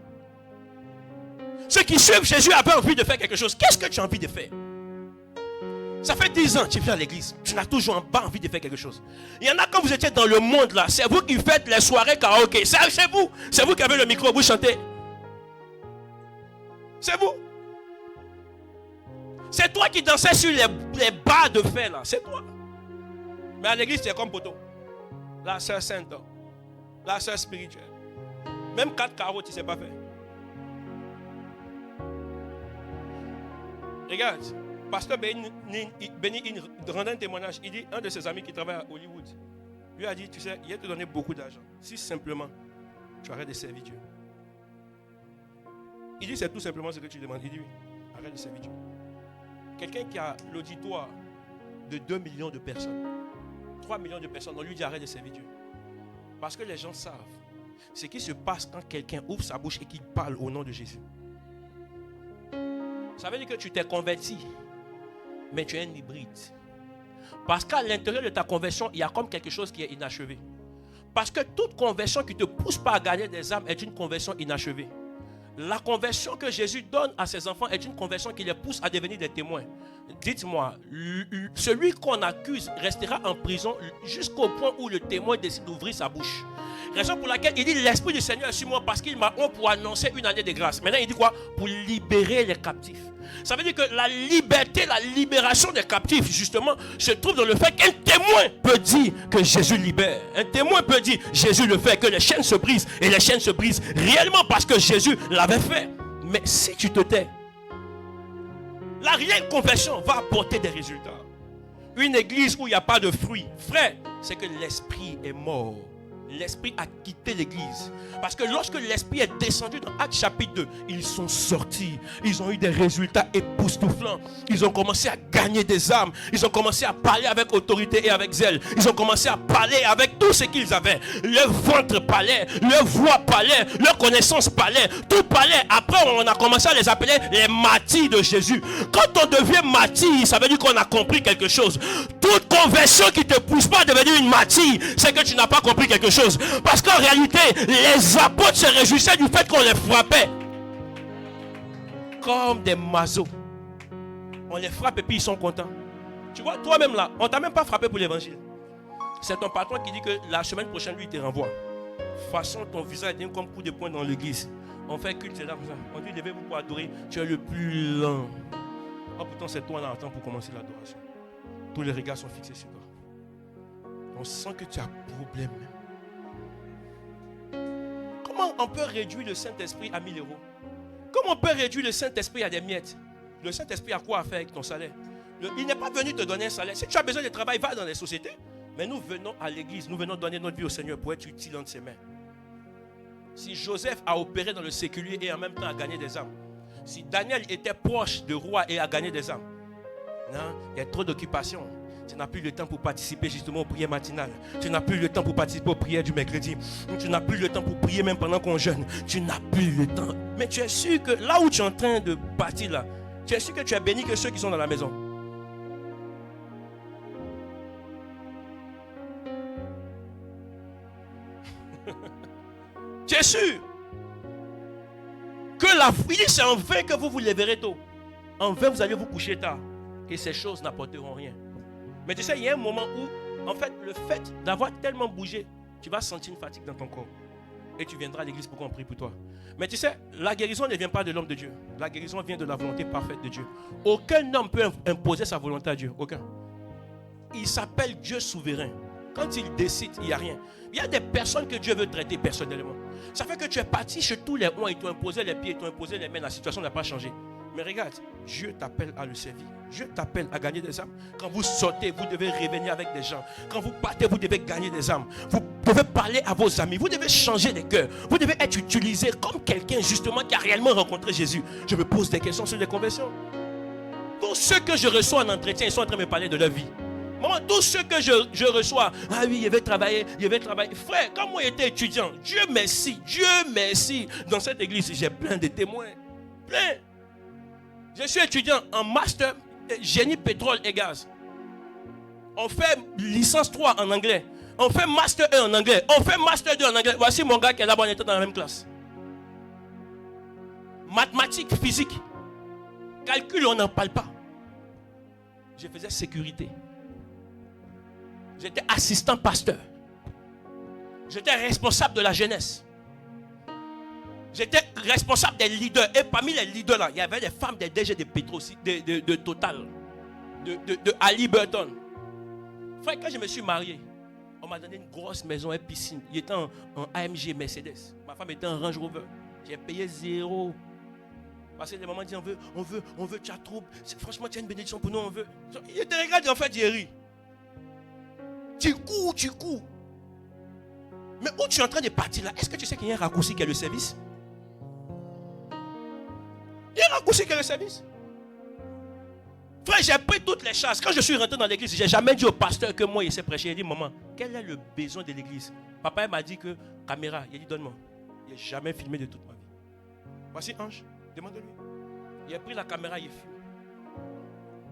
Ceux qui suivent Jésus avaient envie de faire quelque chose. Qu'est-ce que tu as envie de faire? Ça fait 10 ans que tu viens à l'église. Tu n'as toujours pas envie de faire quelque chose. Il y en a quand vous étiez dans le monde là. C'est vous qui faites les soirées karaoké. C'est chez vous. C'est vous qui avez le micro, vous chantez. C'est vous. C'est toi qui dansais sur les bas de fer là. C'est toi. Mais à l'église, tu es comme poteau. La sœur sainte. La sœur spirituelle. Même 4 carreaux, tu ne sais pas faire. Regarde. Pasteur Benny rendait un témoignage. Il dit, un de ses amis qui travaille à Hollywood, lui a dit, tu sais, il va te donner beaucoup d'argent. Si simplement, tu arrêtes de servir Dieu. Il dit, c'est tout simplement ce que tu demandes. Il dit, oui, arrête de servir Dieu. Quelqu'un qui a l'auditoire de 2 millions de personnes, 3 millions de personnes, on lui dit, arrête de servir Dieu. Parce que les gens savent ce qui se passe quand quelqu'un ouvre sa bouche et qu'il parle au nom de Jésus. Ça veut dire que tu t'es converti. Mais tu es un hybride. Parce qu'à l'intérieur de ta conversion, il y a comme quelque chose qui est inachevé. Parce que toute conversion qui ne te pousse pas à gagner des âmes est une conversion inachevée. La conversion que Jésus donne à ses enfants est une conversion qui les pousse à devenir des témoins. Dites-moi, celui qu'on accuse restera en prison jusqu'au point où le témoin décide d'ouvrir sa bouche. Raison pour laquelle il dit l'Esprit du Seigneur est sur moi parce qu'il m'a honte pour annoncer une année de grâce. Maintenant il dit quoi? Pour libérer les captifs. Ça veut dire que la liberté, la libération des captifs justement se trouve dans le fait qu'un témoin peut dire que Jésus libère. Un témoin peut dire Jésus le fait, que les chaînes se brisent. Et les chaînes se brisent réellement parce que Jésus l'avait fait. Mais si tu te tais, la réelle conversion va apporter des résultats. Une église où il n'y a pas de fruits, frère, c'est que l'esprit est mort. L'esprit a quitté l'église. Parce que lorsque l'esprit est descendu dans Actes chapitre 2, ils sont sortis. Ils ont eu des résultats époustouflants. Ils ont commencé à gagner des âmes. Ils ont commencé à parler avec autorité et avec zèle. Ils ont commencé à parler avec tout ce qu'ils avaient. Leur ventre parlait, leur voix parlait, leur connaissance parlait. Tout parlait. Après, on a commencé à les appeler les martyrs de Jésus. Quand on devient martyr, ça veut dire qu'on a compris quelque chose. Toute conversion qui ne te pousse pas à devenir une martyr, c'est que tu n'as pas compris quelque chose. Parce qu'en réalité, les apôtres se réjouissaient du fait qu'on les frappait comme des mazots. On les frappe et puis ils sont contents. Tu vois, toi-même là, on ne t'a même pas frappé pour l'évangile. C'est ton patron qui dit que la semaine prochaine, lui, il te renvoie. Façon, ton visage est comme coup de poing dans l'église. On fait culte, c'est là comme ça. On dit, levez-vous pour adorer. Tu es le plus lent. Oh, pourtant, c'est toi là, attends pour commencer l'adoration. Tous les regards sont fixés sur toi. On sent que tu as problème. Comment on peut réduire le Saint-Esprit à 1000 euros? Comment on peut réduire le Saint-Esprit à des miettes? Le Saint-Esprit a quoi à faire avec ton salaire? Il n'est pas venu te donner un salaire. Si tu as besoin de travail, va dans les sociétés. Mais nous venons à l'église, nous venons donner notre vie au Seigneur pour être utile entre ses mains. Si Joseph a opéré dans le séculier et en même temps a gagné des âmes, si Daniel était proche de roi et a gagné des âmes, non, il y a trop d'occupations. Tu n'as plus le temps pour participer justement aux prières matinales. Tu n'as plus le temps pour participer aux prières du mercredi. Tu n'as plus le temps pour prier même pendant qu'on jeûne. Tu n'as plus le temps. Mais tu es sûr que là où tu es en train de partir là, tu es sûr que tu es béni que ceux qui sont dans la maison. C'est sûr. Que la vie, c'est en vain que vous vous lèverez tôt. En vain, vous allez vous coucher tard. Et ces choses n'apporteront rien. Mais tu sais, il y a un moment où, en fait, le fait d'avoir tellement bougé, tu vas sentir une fatigue dans ton corps. Et tu viendras à l'église pour qu'on prie pour toi. Mais tu sais, la guérison ne vient pas de l'homme de Dieu. La guérison vient de la volonté parfaite de Dieu. Aucun homme peut imposer sa volonté à Dieu. Aucun. Il s'appelle Dieu souverain. Quand il décide, il n'y a rien. Il y a des personnes que Dieu veut traiter personnellement. Ça fait que tu es parti chez tous les oins, ils t'ont imposé les pieds, ils t'ont imposé les mains, la situation n'a pas changé. Mais regarde, Dieu t'appelle à le servir. Dieu t'appelle à gagner des âmes. Quand vous sortez, vous devez revenir avec des gens. Quand vous partez, vous devez gagner des âmes. Vous devez parler à vos amis. Vous devez changer les cœurs. Vous devez être utilisé comme quelqu'un justement qui a réellement rencontré Jésus. Je me pose des questions sur les conversions. Tous ceux que je reçois en entretien, ils sont en train de me parler de leur vie. Maman, tous ceux que je reçois, ah oui, il va travailler. Frère, quand moi j'étais étudiant, Dieu merci, dans cette église, j'ai plein de témoins. Plein. Je suis étudiant en master génie pétrole et gaz. On fait licence 3 en anglais. On fait master 1 en anglais. On fait master 2 en anglais. Voici mon gars qui est là-bas, on était dans la même classe. Mathématiques, physique. Calcul, on n'en parle pas. Je faisais sécurité. J'étais assistant pasteur. J'étais responsable de la jeunesse. J'étais responsable des leaders. Et parmi les leaders là, il y avait des femmes des DG de Petro, de Total, de Halliburton. Frère, quand je me suis marié, on m'a donné une grosse maison et piscine. Il était en AMG Mercedes. Ma femme était en Range Rover. J'ai payé 0. Parce que les mamans disent on veut, tu as trouble. Franchement, tu as une bénédiction pour nous, on veut. Il te regarde et en fait, il rit. Tu cours. Mais où tu es en train de partir là, est-ce que tu sais qu'il y a un raccourci qui est le service? Il y a un raccourci qui est le service. Frère, j'ai pris toutes les chances. Quand je suis rentré dans l'église, je n'ai jamais dit au pasteur que moi, il s'est prêché. Il a dit, maman, quel est le besoin de l'église? Papa m'a dit que, caméra, il a dit, donne-moi. Il n'a jamais filmé de toute ma vie. Voici Ange, demande-lui. Il a pris la caméra, il filme.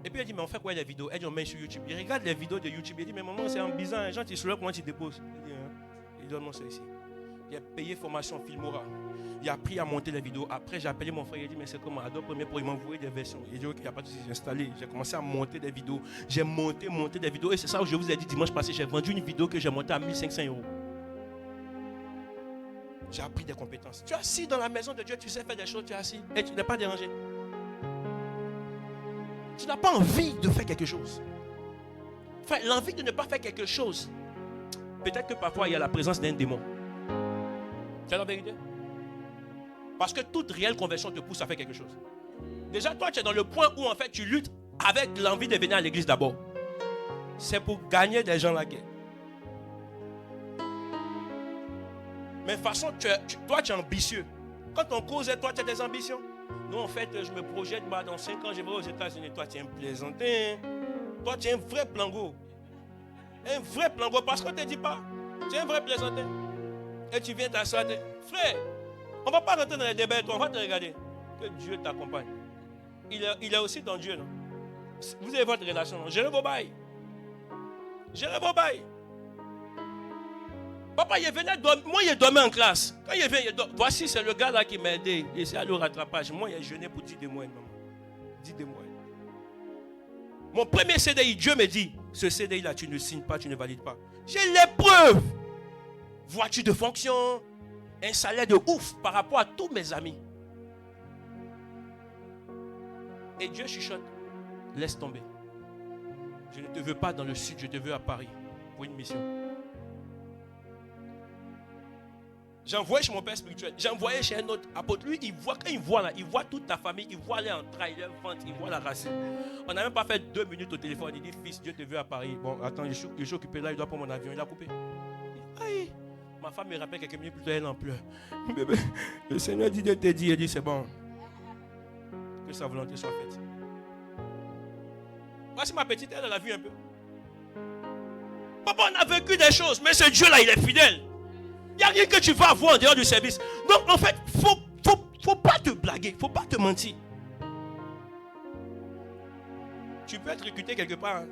Et puis il a dit, mais on fait quoi les vidéos? Elle dit, on met sur YouTube. Il regarde les vidéos de YouTube. Il dit, mais maman, c'est en bizarre. Les gens, tu soulèves, comment tu déposes? Il dit, il donne-moi ça ici. Il a payé formation Filmora. Il a appris à monter les vidéos. Après, j'ai appelé mon frère. Il a dit, mais c'est comment? Adobe Premiere pour m'envoyer des versions. Il a dit, ok, il n'y a pas de souci, j'ai installé. J'ai commencé à monter des vidéos. J'ai monté des vidéos. Et c'est ça que je vous ai dit dimanche passé. J'ai vendu une vidéo que j'ai montée à 1500 €. J'ai appris des compétences. Tu es assis dans la maison de Dieu, tu sais faire des choses, tu es assis. Et tu n'es pas dérangé. Tu n'as pas envie de faire quelque chose. Enfin, l'envie de ne pas faire quelque chose. Peut-être que parfois il y a la présence d'un démon. C'est la vérité. Parce que toute réelle conversion te pousse à faire quelque chose. Déjà, toi, tu es dans le point où en fait tu luttes avec l'envie de venir à l'église d'abord. C'est pour gagner des gens la guerre. Mais de toute façon, toi, tu es ambitieux. Quand on cause, toi, tu as des ambitions. Nous, en fait, je me projette, dans 5 ans, je vais aux États-Unis. Toi, tu es un plaisantin. Toi, tu es un vrai plango. Un vrai plango, parce qu'on ne te dit pas. Tu es un vrai plaisantin. Et tu viens t'asseoir. Frère, on ne va pas rentrer dans les débats, toi, on va te regarder. Que Dieu t'accompagne. Il est aussi dans Dieu, non? Vous avez votre relation, non? Gérez vos bails. Gérez vos bails. Papa, il venait dormir. Moi, il dormait en classe. Quand il vient, il dormait. Voici, c'est le gars là qui m'a aidé. Il s'est allé au rattrapage. Moi, il jeûné pour 10 de moyenne, maman. 10 de moyenne. Mon premier CDI, Dieu me dit, ce CDI là, tu ne signes pas, tu ne valides pas. J'ai les preuves. Voiture de fonction, un salaire de ouf par rapport à tous mes amis. Et Dieu chuchote, laisse tomber. Je ne te veux pas dans le sud, je te veux à Paris pour une mission. J'ai envoyé chez mon père spirituel. J'ai envoyé chez un autre apôtre. Lui, quand il voit là, il voit toute ta famille, il voit aller en trailer, vente, il voit la racine. On n'a même pas fait 2 minutes au téléphone. Il dit, fils, Dieu te veut à Paris. Bon, attends, je suis occupé là, il doit prendre mon avion. Il a coupé. Aïe. Ma femme me rappelle quelques minutes plus tard, elle en pleure. Bébé, le Seigneur dit de te dire, il dit, c'est bon. Que sa volonté soit faite. Voici ma petite, elle a vu un peu. Papa, on a vécu des choses, mais ce Dieu-là, il est fidèle. Il n'y a rien que tu vas avoir en dehors du service. Donc, en fait, faut pas te blaguer. Faut pas te mentir. Tu peux être recruté quelque part. Hein.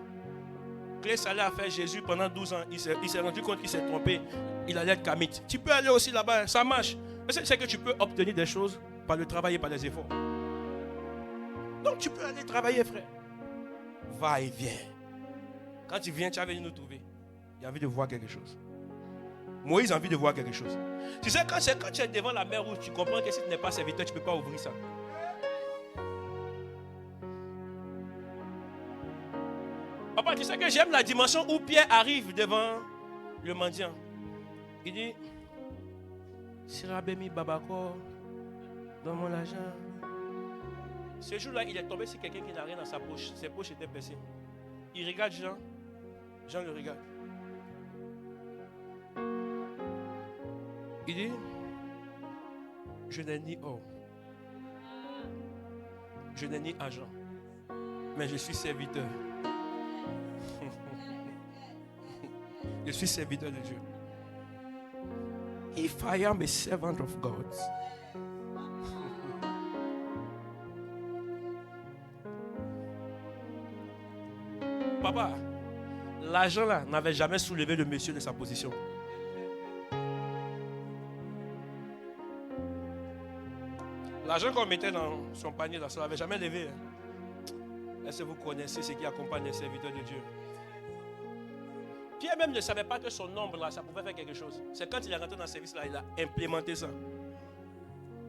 Clé Salé a fait Jésus pendant 12 ans. Il s'est rendu compte qu'il s'est trompé. Il allait être kamite. Tu peux aller aussi là-bas. Ça marche. C'est que tu peux obtenir des choses par le travail et par les efforts. Donc tu peux aller travailler, frère. Va et viens. Quand tu viens, tu as envie de nous trouver. Il a envie de voir quelque chose. Moïse a envie de voir quelque chose. Tu sais, quand tu es devant la mer rouge, tu comprends que si tu n'es pas serviteur, tu ne peux pas ouvrir ça. Papa, tu sais que j'aime la dimension où Pierre arrive devant le mendiant. Il dit, Sirabemi Babako, donne mon argent. Ce jour-là, il est tombé sur quelqu'un qui n'a rien dans sa poche. Ses poches étaient percées. Il regarde Jean. Jean le regarde. Il dit, je n'ai ni or. Je n'ai ni argent. Mais je suis serviteur. Je suis serviteur de Dieu. If I am a servant of God. Papa, l'argent là n'avait jamais soulevé le monsieur de sa position. L'argent qu'on mettait dans son panier là, ça n'avait jamais levé. Est-ce que vous connaissez ce qui accompagne les serviteurs de Dieu? Pierre même ne savait pas que son nombre là, ça pouvait faire quelque chose. C'est quand il est rentré dans le service là, il a implémenté ça.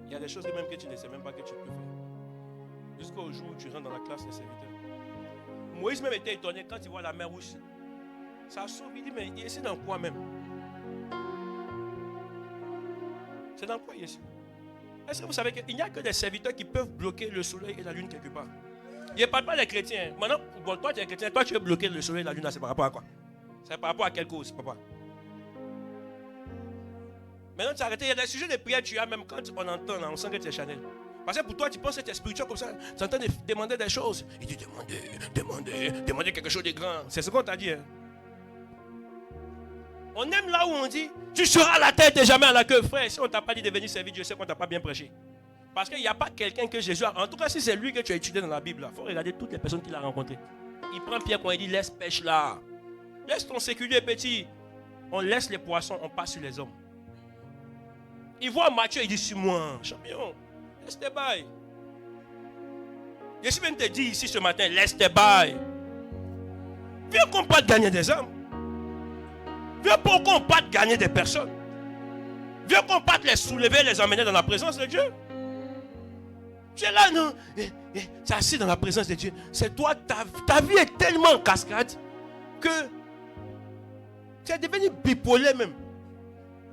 Il y a des choses même que tu ne sais même pas que tu peux faire. Jusqu'au jour où tu rentres dans la classe des serviteurs. Moïse même était étonné quand il voit la mer rouge. Ça sauve, il dit, mais il est ici dans quoi même? C'est dans quoi il est ici? Est-ce que vous savez qu'il n'y a que des serviteurs qui peuvent bloquer le soleil et la lune quelque part? Il ne parle pas des chrétiens. Maintenant, bon, toi tu es chrétien, toi tu veux bloquer le soleil et la lune, c'est par rapport à quoi? C'est par rapport à quelle cause, papa? Maintenant, tu as arrêté. Il y a des sujets de prière, tu as même quand on entend, on sent que tu es Chanel. Parce que pour toi, tu penses que tu es spirituel comme ça. Tu entends demander des choses. Il dit demander quelque chose de grand. C'est ce qu'on t'a dit. Hein? On aime là où on dit, tu seras à la tête et jamais à la queue. Frère, si on ne t'a pas dit de venir servir Dieu, c'est qu'on ne t'a pas bien prêché. Parce qu'il n'y a pas quelqu'un que Jésus a. En tout cas, si c'est lui que tu as étudié dans la Bible, il faut regarder toutes les personnes qu'il a rencontrées. Il prend Pierre quand il dit, laisse pêche là. Laisse ton séculier petit. On laisse les poissons, on passe sur les hommes. Il voit Matthieu, il dit, sur moi, champion. Laisse tes bails. Je suis même te dit ici ce matin, laisse tes bails. Viens qu'on parte gagner des hommes. Viens pour qu'on parte gagner des personnes. Viens qu'on parte les soulever, les emmener dans la présence de Dieu. Tu es là, non? Tu es assis dans la présence de Dieu. C'est toi, ta vie est tellement en cascade que tu es devenu bipolaire même.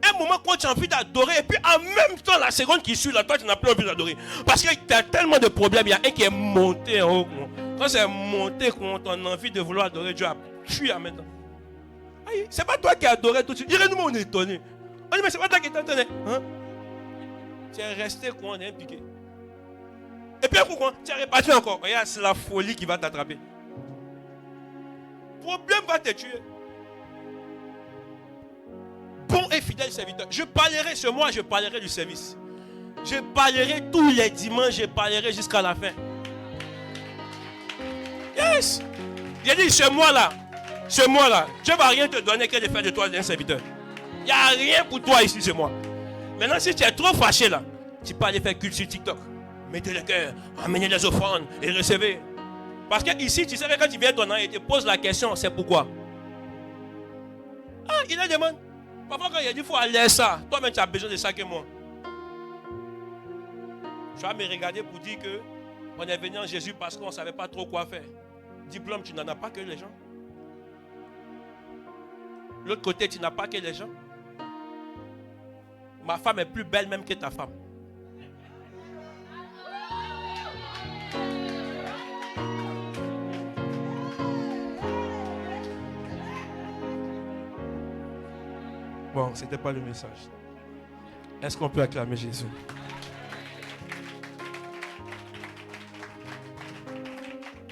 Un moment quand tu as envie d'adorer et puis en même temps la seconde qui suit là, toi tu n'as plus envie d'adorer. Parce que tu as tellement de problèmes. Il y a un qui est monté en haut. Quand c'est monté, quand on a envie de vouloir adorer Dieu, fuis en même temps. C'est pas toi qui as adoré tout de suite. Nous on est étonné. On dit mais c'est pas toi qui es étonné. Hein? Tu es resté quand on est impliqué. Et puis un coup, tu es reparti encore. Regarde, c'est la folie qui va t'attraper. Le problème va te tuer. Bon et fidèle serviteur. Je parlerai ce mois, je parlerai du service. Je parlerai tous les dimanches, je parlerai jusqu'à la fin. Yes. J'ai dit ce mois-là, Dieu ne va rien te donner que de faire de toi un serviteur. Il n'y a rien pour toi ici ce mois. Maintenant, si tu es trop fâché là, tu peux aller faire culte sur TikTok. Mettez le cœur, amenez les offrandes et recevez. Parce que ici, tu sais que quand tu viens ton et te poses la question, c'est pourquoi. Ah, il a demandé. Parfois quand il a dit, il faut aller ça. Toi-même, tu as besoin de ça que moi. Tu vas me regarder pour dire que on est venu en Jésus parce qu'on ne savait pas trop quoi faire. Diplôme, tu n'en as pas que les gens. L'autre côté, tu n'as pas que les gens. Ma femme est plus belle même que ta femme. Bon, ce n'était pas le message. Est-ce qu'on peut acclamer Jésus?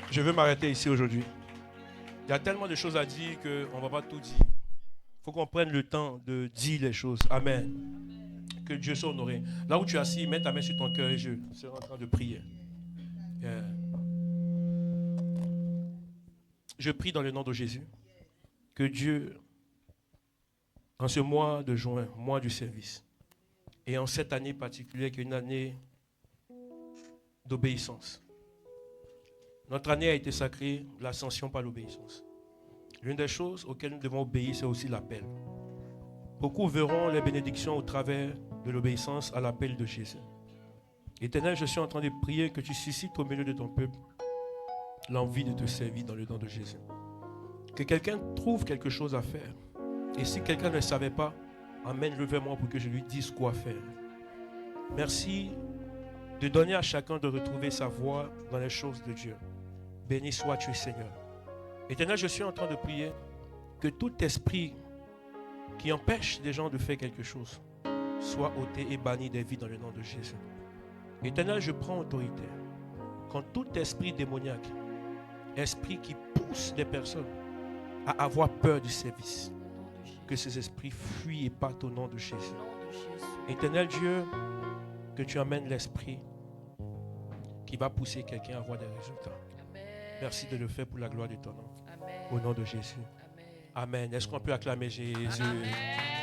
Je veux m'arrêter ici aujourd'hui. Il y a tellement de choses à dire qu'on ne va pas tout dire. Il faut qu'on prenne le temps de dire les choses. Amen. Que Dieu soit honoré. Là où tu es assis, mets ta main sur ton cœur et je serai en train de prier. Yeah. Je prie dans le nom de Jésus que Dieu, en ce mois de juin, mois du service, Et en cette année particulière, qui est une année d'obéissance. Notre année a été sacrée de l'ascension par l'obéissance. L'une des choses auxquelles nous devons obéir, c'est aussi l'appel. Beaucoup verront les bénédictions au travers de l'obéissance à l'appel de Jésus. Éternel, je suis en train de prier que tu suscites au milieu de ton peuple l'envie de te servir dans le nom de Jésus. Que quelqu'un trouve quelque chose à faire. Et si quelqu'un ne savait pas, amène-le vers moi pour que je lui dise quoi faire. Merci de donner à chacun de retrouver sa voie dans les choses de Dieu. Béni sois-tu, Seigneur. Éternel, je suis en train de prier que tout esprit qui empêche des gens de faire quelque chose soit ôté et banni des vies dans le nom de Jésus. Éternel, je prends autorité. Quand tout esprit démoniaque, esprit qui pousse des personnes à avoir peur du service, que ces esprits fuient et partent au nom de Jésus. Éternel Dieu, que tu amènes l'esprit qui va pousser quelqu'un à avoir des résultats. Amen. Merci de le faire pour la gloire de ton nom. Amen. Au nom de Jésus. Amen. Amen. Est-ce qu'on peut acclamer Jésus? Amen.